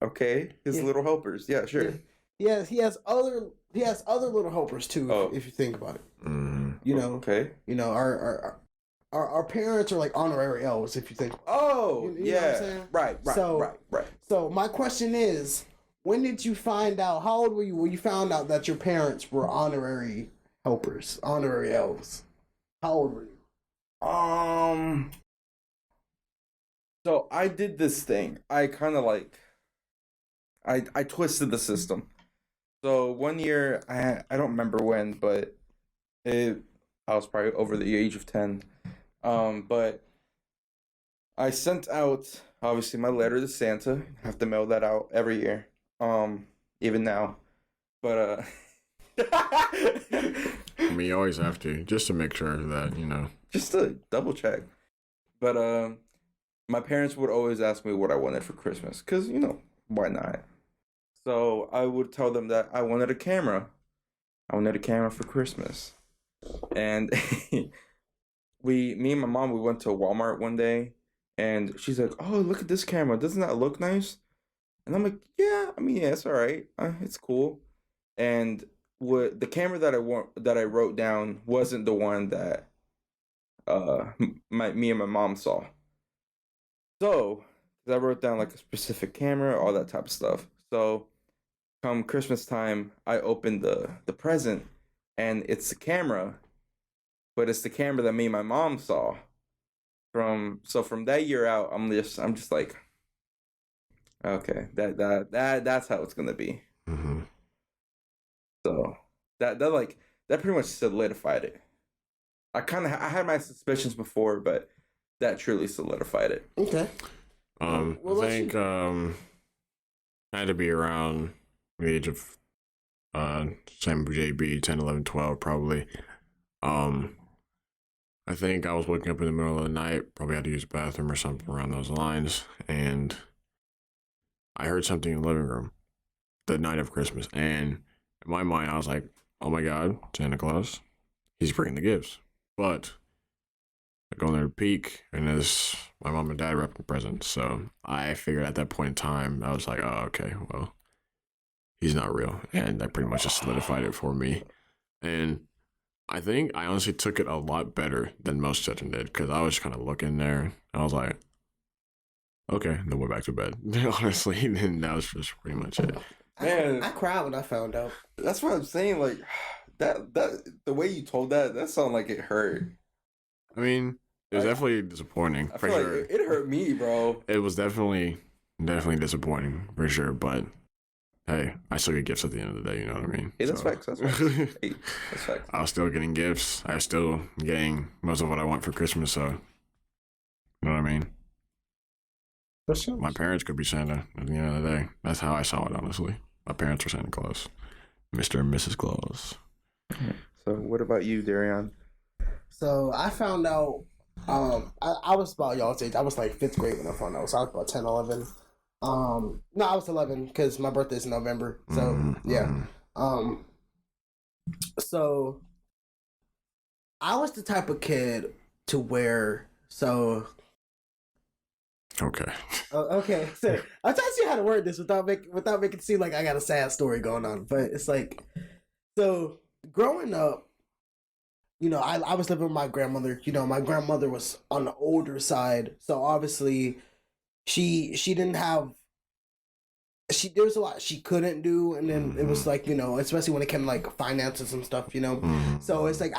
Okay, his little helpers. Yeah, sure. Yeah, he has other little helpers too. If you think about it, you know. Okay. You know, our parents are like honorary elves. If you think. Oh, you know what I'm saying? Right. So my question is, when did you find out? How old were you when you found out that your parents were honorary helpers, honorary elves? How old were you? So I did this thing. I kind of like. I twisted the system. So one year, I don't remember when, but I was probably over the age of 10. But I sent out obviously my letter to Santa. Have to mail that out every year. Even now, but I mean, you always have to just to make sure that you know. Just to double check. But my parents would always ask me what I wanted for Christmas, cause why not? So I would tell them that I wanted a camera. I wanted a camera for Christmas. And me and my mom, we went to Walmart one day and she's like, "Oh, look at this camera. Doesn't that look nice?" And I'm like, "Yeah, I mean, yeah, it's all right. It's cool." And the camera that I wrote down wasn't the one that me and my mom saw. So, I wrote down like a specific camera, all that type of stuff. So, come Christmas time, I opened the present, and it's the camera, but it's the camera that me and my mom saw. From that year out, I'm just like, okay, that's how it's gonna be. Mm-hmm. So that pretty much solidified it. I had my suspicions before, but that truly solidified it. Okay. I think I had to be around the age of same JB 10, 11, 12 probably. I think I was waking up in the middle of the night, probably had to use the bathroom or something around those lines, and I heard something in the living room the night of Christmas, and in my mind I was like, oh my god, Santa Claus, he's bringing the gifts. But I go in there to peek, and there's my mom and dad wrapping presents. So I figured at that point in time, I was like, oh, okay, well, he's not real. And that pretty much just solidified it for me. And I think I honestly took it a lot better than most children did, because I was kind of looking there, and I was like, okay, then we're back to bed. Honestly, and that was just pretty much it. Man, I cried when I found out. That's what I'm saying. Like that the way you told that sounded like it hurt. I mean, it was definitely disappointing. I feel like it hurt me, bro. It was definitely disappointing for sure. But hey, I still get gifts at the end of the day. You know what I mean? Hey, that's facts. That's facts. Hey, that's facts. I was still getting gifts. I was still getting most of what I want for Christmas. So, you know what I mean? My parents could be Santa at the end of the day. That's how I saw it, honestly. My parents were Santa Claus, Mr. and Mrs. Claus. So, what about you, Daryon? So I found out. I was about y'all's age. I was like 5th grade when I found out. So I was about 10, 11. No, I was 11 because my birthday's in November. So yeah. So I was the type of kid to where Okay. Okay. So I'm trying to see how to word this without making it seem like I got a sad story going on. But it's like, so growing up, I was living with my grandmother. My grandmother was on the older side, so obviously, she didn't have. There was a lot she couldn't do, and then it was like, especially when it came to like finances and stuff, So it's like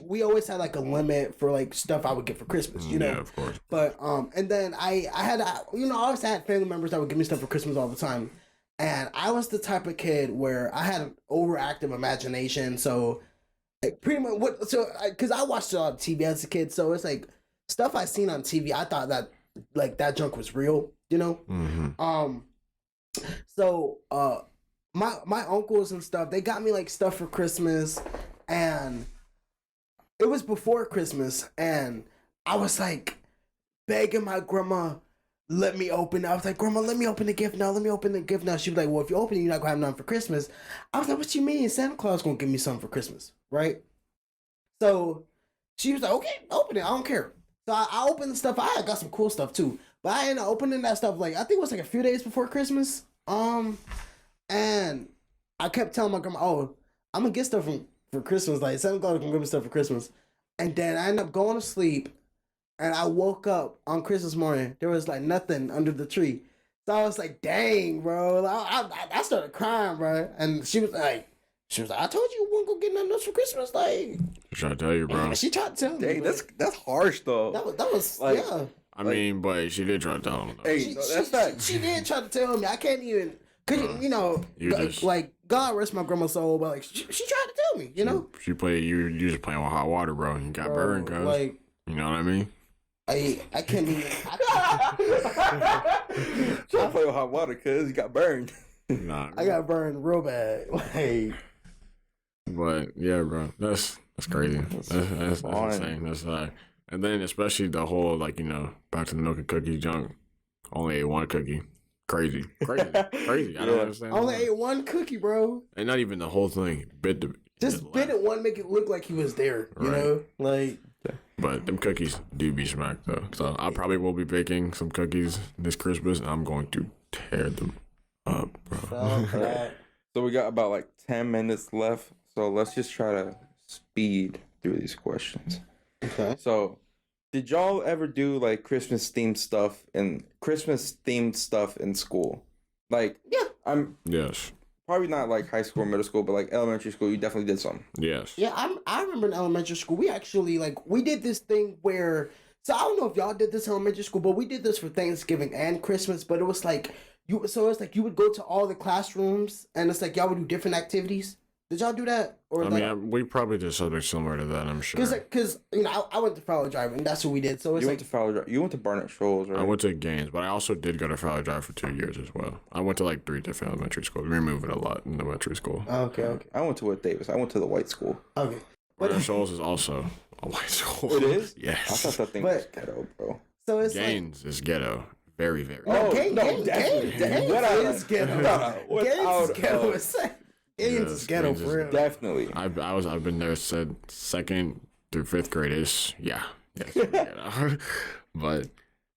we always had like a limit for like stuff I would get for Christmas, Yeah, of course. But and then I had I always had family members that would give me stuff for Christmas all the time, and I was the type of kid where I had an overactive imagination, so like pretty much because I watched a lot of TV as a kid, so it's like stuff I seen on TV, I thought that like that junk was real, So my uncles and stuff, they got me like stuff for Christmas, and it was before Christmas, and I was like begging my grandma, let me open it. I was like, Grandma, let me open the gift now. Let me open the gift now. She was like, well, if you open it, you're not gonna have none for Christmas. I was like, what you mean? Santa Claus gonna give me something for Christmas, right? So she was like, okay, open it. I don't care. So I opened the stuff. I got some cool stuff too. But I ended up opening that stuff like I think it was like a few days before Christmas. And I kept telling my grandma, "Oh, I'm gonna get stuff for Christmas. Like Santa Claus can give me stuff for Christmas." And then I ended up going to sleep, and I woke up on Christmas morning. There was like nothing under the tree. So I was like, "Dang, bro!" I started crying, bro. And she was like, "I told you weren't gonna get nothing else for Christmas." Like, I'm trying to tell you, bro. She tried to tell me. Dang, that's harsh though. That was like, yeah. I mean, but she did try to tell him. Hey, She did try to tell me. I can't even, cause like God rest my grandma's soul, but like she tried to tell me, She played you just playing with hot water, bro. You got burned, cuz. Like, you know what I mean? I can't even. Try to play with hot water, cuz you got burned. Nah, I got burned real bad. Like, but yeah, bro, that's crazy. That's insane. That's and then especially the whole like back to the milk and cookies junk. Only ate one cookie. Crazy. I don't understand. I only ate one cookie, bro. And not even the whole thing. Bit it one, make it look like he was there. You know, like. But them cookies do be smacked though. So I probably will be baking some cookies this Christmas. And I'm going to tear them up, bro. So we got about like 10 minutes left. So let's just try to speed through these questions. Okay. So, did y'all ever do like Christmas themed stuff in school? Like, yeah, Yes. Probably not like high school or middle school, but like elementary school, you definitely did some. Yes. Yeah, I remember in elementary school, we actually we did this thing where, so I don't know if y'all did this in elementary school, but we did this for Thanksgiving and Christmas. But it was like you would go to all the classrooms, and it's like y'all would do different activities. Did y'all do that? Or we probably did something similar to that, I'm sure. Because I went to Fowler Drive, and that's what we did. So it's went to Fowler Drive. You went to Barnett Shoals, right? I went to Gaines, but I also did go to Fowler Drive for 2 years as well. I went to like 3 different elementary schools. We were moving a lot in elementary school. Okay. I went to Davis. I went to the white school. Okay. Barnett Shoals is also a white school. It is? Yes. I thought that thing was ghetto, bro. So it's Gaines is ghetto. Very, very. Gaines is ghetto. Gaines is ghetto. Gaines is ghetto for real. Definitely. I've been there said 2nd through 5th grade is ghetto. But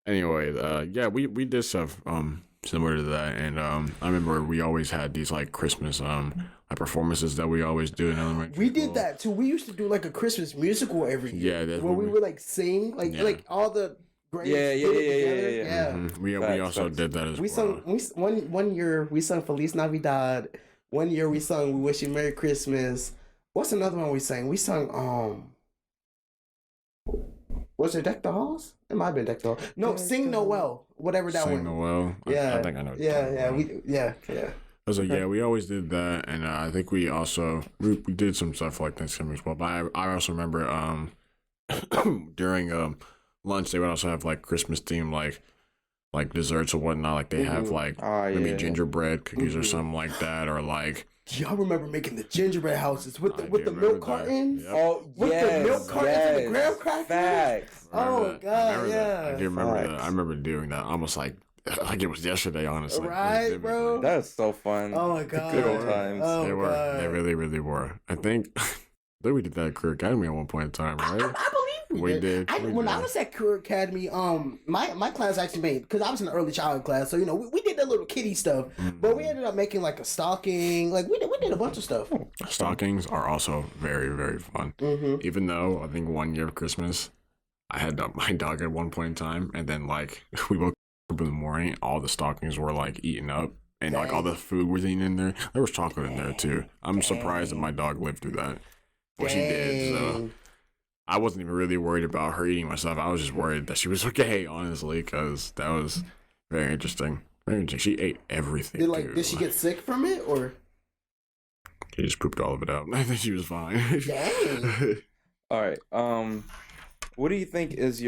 anyway, we did stuff similar to that, and I remember we always had these like Christmas performances that we always do in elementary. We did that too. We used to do like a Christmas musical every year. Yeah, where we would like sing like all the grades. Yeah. Mm-hmm. We also did that as well. One year we sung Feliz Navidad. One year we sung We Wish You Merry Christmas. What's another one we sang? We sung was it Deck the Halls? It might have been Deck the Halls. No, Sing Noel. Whatever that one. Sing Noel. Yeah. I think I know. Yeah. We always did that, and I think we also we did some stuff like Thanksgiving as well. But I also remember during lunch they would also have like Christmas themed like desserts or whatnot. Like they have like maybe gingerbread cookies or something like that, or like. Y'all remember making the gingerbread houses with the milk cartons? Yep. Oh, with the milk cartons and the graham crackers? Facts. Oh, God, yeah. I do remember that. I remember doing that almost like it was yesterday, honestly. Right, bro? That's so fun. Oh, my God. Good old times. Oh, they were. God. They really, really were. I think we did that at Career Academy at one point in time, right? I believe pretty We good. did. When I was at Career Academy, my class actually made, because I was in the early childhood class, so we did that little kitty stuff, but we ended up making like a stocking. Like we did a bunch of stuff. Stockings are also very, very fun. Even though I think one year of Christmas, I had my dog at one point in time, and then like we woke up in the morning, all the stockings were like eaten up, and like all the food was eaten in there. There was chocolate in there too. I'm surprised that my dog lived through that. Well, she did. So I wasn't even really worried about her eating my stuff. I was just worried that she was okay, honestly, because that was very interesting. Very interesting. She ate everything. Did she get sick from it, or? She just pooped all of it out. I think she was fine. Dang. All right. What do you think is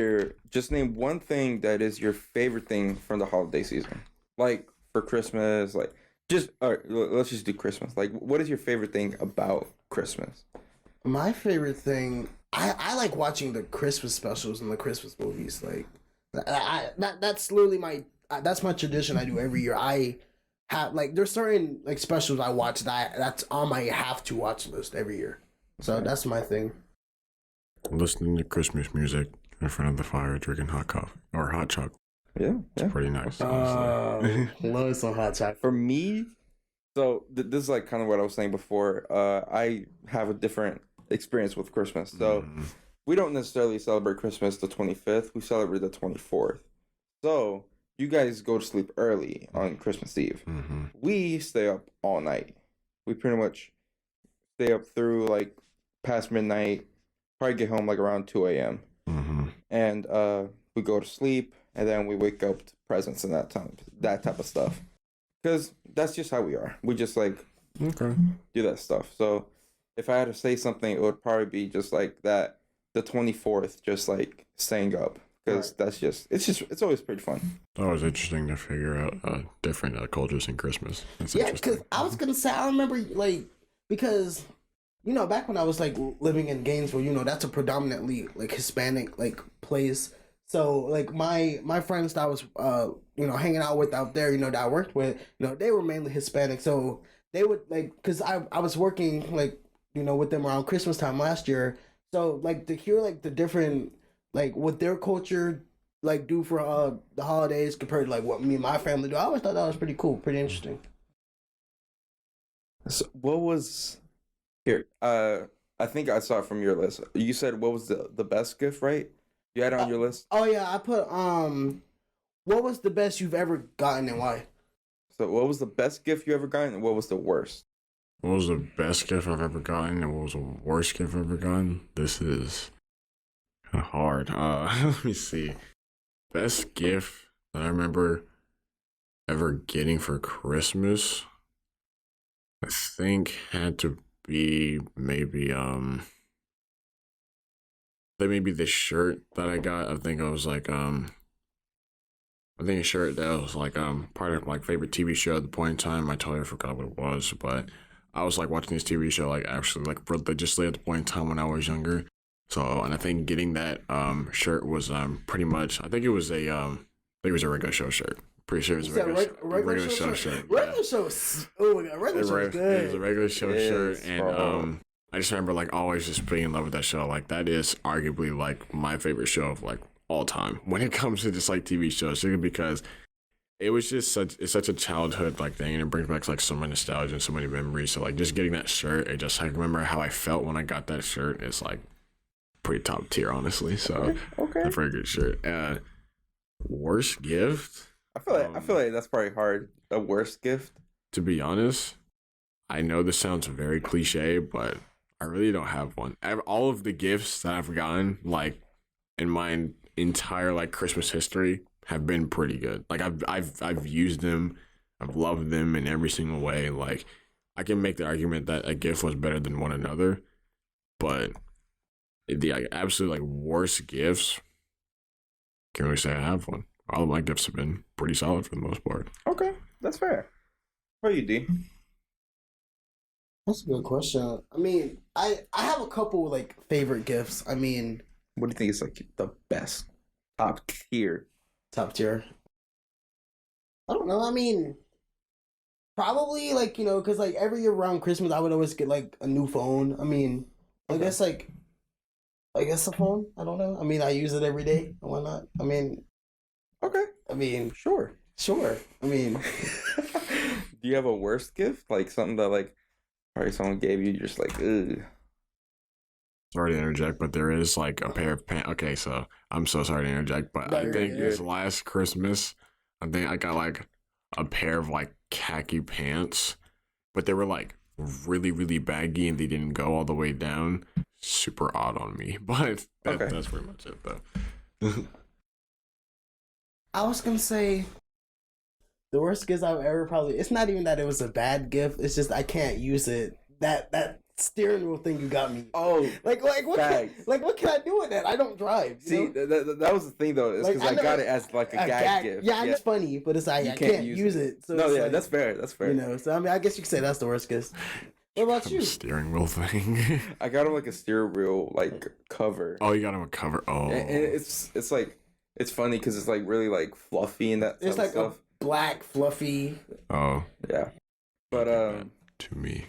just name one thing that is your favorite thing from the holiday season? Like for Christmas, like all right, let's just do Christmas. Like what is your favorite thing about Christmas? My favorite thing, I like watching the Christmas specials and the Christmas movies. Like that's literally that's my tradition I do every year. I have like there's certain like specials I watch that's on my have to watch list every year. So that's my thing. Listening to Christmas music in front of the fire, drinking hot coffee or hot chocolate. Yeah. It's pretty nice. Love some hot chocolate. For me, so this is like kind of what I was saying before. I have a different experience with Christmas. So we don't necessarily celebrate Christmas the 25th. We celebrate the 24th. So you guys go to sleep early on Christmas Eve. We stay up all night. We pretty much stay up through like past midnight. Probably get home like around 2 a.m. And we go to sleep, and then we wake up to presents and that type of stuff. Because that's just how we are. We just like do that stuff. So if I had to say something, it would probably be just like that, the 24th, just like staying up. Because it's always pretty fun. That was interesting to figure out different cultures in Christmas. Yeah, because I was going to say, I remember like, because... back when I was like living in Gainesville, that's a predominantly like Hispanic like place. So like my friends that I was hanging out with out there, that I worked with, they were mainly Hispanic. So they would like, cause I was working like with them around Christmas time last year. So like to hear like the different like what their culture like do for the holidays compared to like what me and my family do, I always thought that was pretty cool, pretty interesting. So what was here? I think I saw it from your list. You said what was the best gift, right? You had it on your list. Oh yeah, I put what was the best you've ever gotten and why? So what was the best gift you ever gotten and what was the worst? What was the best gift I've ever gotten and what was the worst gift I've ever gotten? This is kind of hard. Let me see. Best gift that I remember ever getting for Christmas, I think had to be maybe the shirt that I got. I think it was like a shirt that was like part of my favorite TV show at the point in time. I totally forgot what it was, but I was like watching this TV show like actually like religiously at the point in time when I was younger. So and I think getting that shirt was pretty much, I think it was a regular show shirt. Pretty sure it was a regular show shirt. Regular show. Oh my god, regular show is good. It was a regular show shirt, and I just remember like always just being in love with that show. Like that is arguably like my favorite show of like all time when it comes to just like TV shows, because it was just such a childhood like thing, and it brings back like so much nostalgia and so many memories. So like just getting that shirt, it just I remember how I felt when I got that shirt. It's like pretty top tier, honestly. So okay. A very good shirt. Worst gift. I feel like that's probably hard. A worst gift. To be honest, I know this sounds very cliche, but I really don't have one. All of the gifts that I've gotten, like in my entire like Christmas history, have been pretty good. Like I've used them, I've loved them in every single way. Like I can make the argument that a gift was better than one another, but the absolute like worst gifts, can't really say I have one. All of my gifts have been pretty solid for the most part. Okay, that's fair. What are you, D? That's a good question. I mean, I have a couple like favorite gifts. I mean, what do you think is like the best top tier? Top tier. I don't know. I mean, probably like because like every year around Christmas, I would always get like a new phone. I mean, I guess like I guess a phone. I don't know. I mean, I use it every day. Why not? Okay. Sure. I mean, Do you have a worst gift? Like something that like probably someone gave you, you're just like, ugh. Sorry to interject, but there is like a pair of pants. Okay, so I'm so sorry to interject, but No, I you're think good. this last Christmas, I think I got like a pair of like khaki pants, but they were like really, really baggy and they didn't go all the way down. Super odd on me, but Okay. that's pretty much it though. I was gonna say the worst gift I've ever probably. It's not even that it was a bad gift. It's just I can't use it. That steering wheel thing you got me. Oh, Like what? What can I do with that? I don't drive. see, that was the thing though. It's because I got it as like a gag gift. Yeah, it's funny, but it's like You I can't use it. So no, it's yeah, like, that's fair. That's fair. You know, so I mean, I guess you could say that's the worst gift. What about you? Steering wheel thing. I got him like a steering wheel like cover. Oh, you got him a cover. Oh, And it's like it's funny because it's like really like fluffy and that It's type like of stuff. a black fluffy. oh. Yeah, but To me,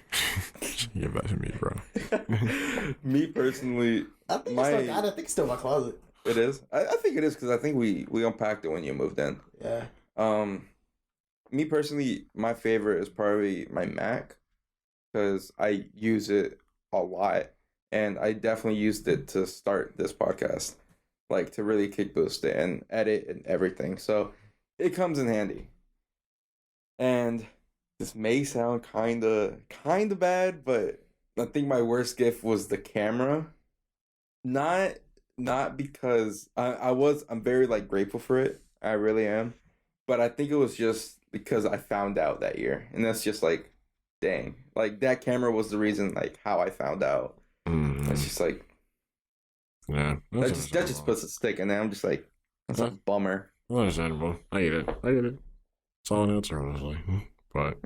give that to me, bro. me personally, I think My- I think it's still in my closet. it is. I think it is because I think we unpacked it when you moved in. Yeah. Me personally, my favorite is probably my Mac because I use it a lot, and I definitely used it to start this podcast, like to really kick boost it and edit and everything. So it comes in handy. And this may sound kind of bad, but I think my worst gift was the camera. Not because I'm very like grateful for it. I really am. But I think it was just because I found out that year. And that's just like, dang. Like that camera was the reason like how I found out. It's just like Yeah. that just puts a stick in there. I'm just like, that's a bummer. Understandable. I get it. It's all an answer, honestly. But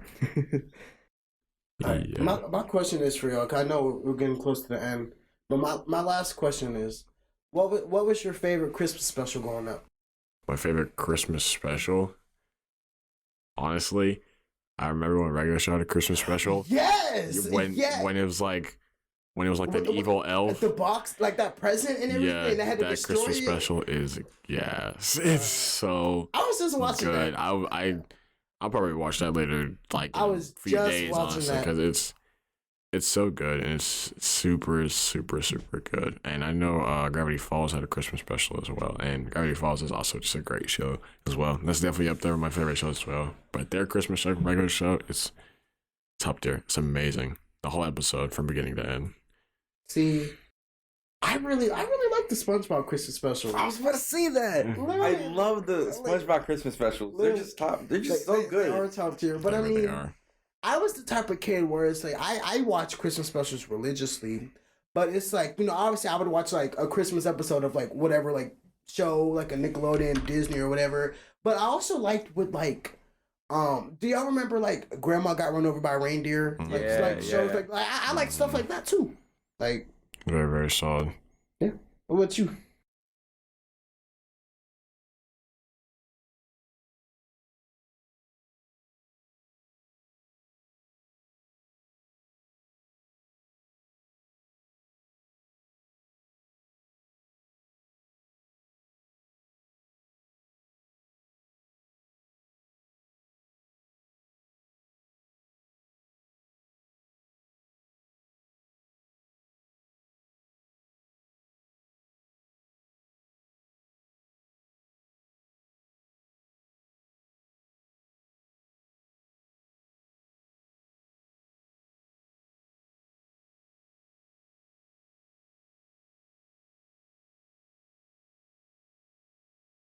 Alright, yeah. my question is for y'all. 'Cause I know we're getting close to the end, but my last question is, what was your favorite Christmas special growing up? My favorite Christmas special. Honestly, I remember when Regular Show had a Christmas special. Yes. When it was like that evil elf. The box, like that present and everything. Yeah, That had to that destroy Christmas it. special is it's so I was just watching good. that. I'll probably watch that later, like I in was a few just days, watching honestly, that. because it's so good and it's super, super, super good. And I know Gravity Falls had a Christmas special as well, and Gravity Falls is also just a great show as well. That's definitely up there with my favorite shows as well. But their Christmas show, regular show, it's up there. It's amazing. The whole episode from beginning to end. See, I really like the SpongeBob Christmas special. I was about to say that. I love the SpongeBob Christmas specials. They're just top. They're just so good. They are top tier. But I They mean, are. I was the type of kid where it's like I watch Christmas specials religiously, but it's like, you know, obviously I would watch like a Christmas episode of like whatever like show, like a Nickelodeon, Disney or whatever. But I also liked with like do y'all remember like Grandma Got Run Over by a Reindeer? Like, Yeah, like shows yeah. like I like stuff like that too. Like, Very, very solid. what about you?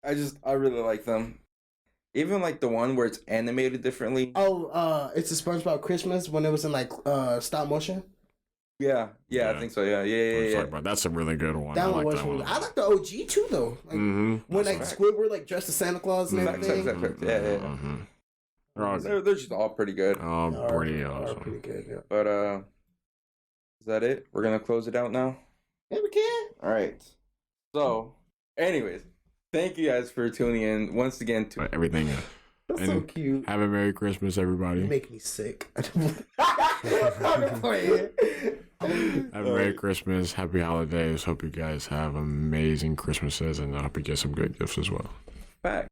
I really like them. Even like the one where it's animated differently. Oh, it's a SpongeBob Christmas when it was in like stop motion. Yeah, Yeah. I think so. Yeah, What you talking about? That's a really good one. That I one like was that really. one. I like the OG too though. Like, Mm-hmm. when like That's Squidward like dressed as Santa Claus and Facts, everything. facts. Yeah. Mm-hmm. They're all good. They're just all pretty good. Oh, Are- pretty are awesome. pretty good. Yeah. But is that it? We're gonna close it out now. Yeah, we can. All right. So, anyways, thank you guys for tuning in once again to But everything. That's And so cute. Have a Merry Christmas, everybody. You make me sick. I'm playing. Have a Merry Christmas, Happy Holidays. Hope you guys have amazing Christmases, and I hope you get some good gifts as well. Fact.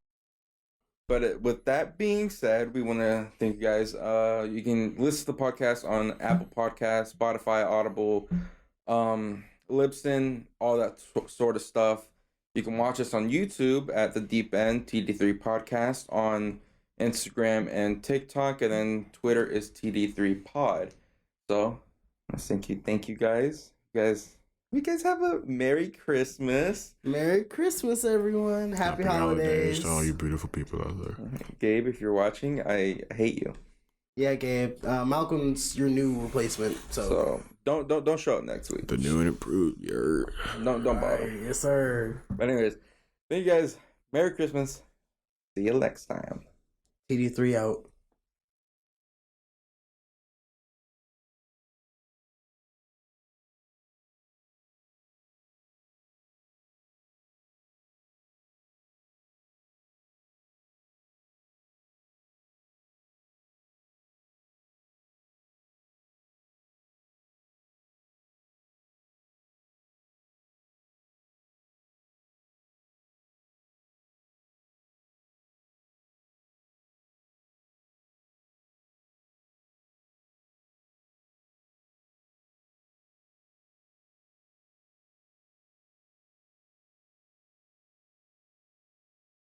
But with that being said, we want to thank you guys. You can listen to the podcast on Apple Podcasts, Spotify, Audible, Libsyn, all that sort of stuff. You can watch us on YouTube at The Deep End TD3 Podcast, on Instagram and TikTok, and then Twitter is TD3 Pod. So, thank you guys. You guys have a Merry Christmas. Merry Christmas, everyone. Happy holidays to all you beautiful people out there. Gabe, if you're watching, I hate you. Yeah, Gabe. Malcolm's your new replacement. So don't show up next week. The new and improved. Don't bother. Right, yes, sir. But anyways, thank you guys. Merry Christmas. See you next time. TD3 out.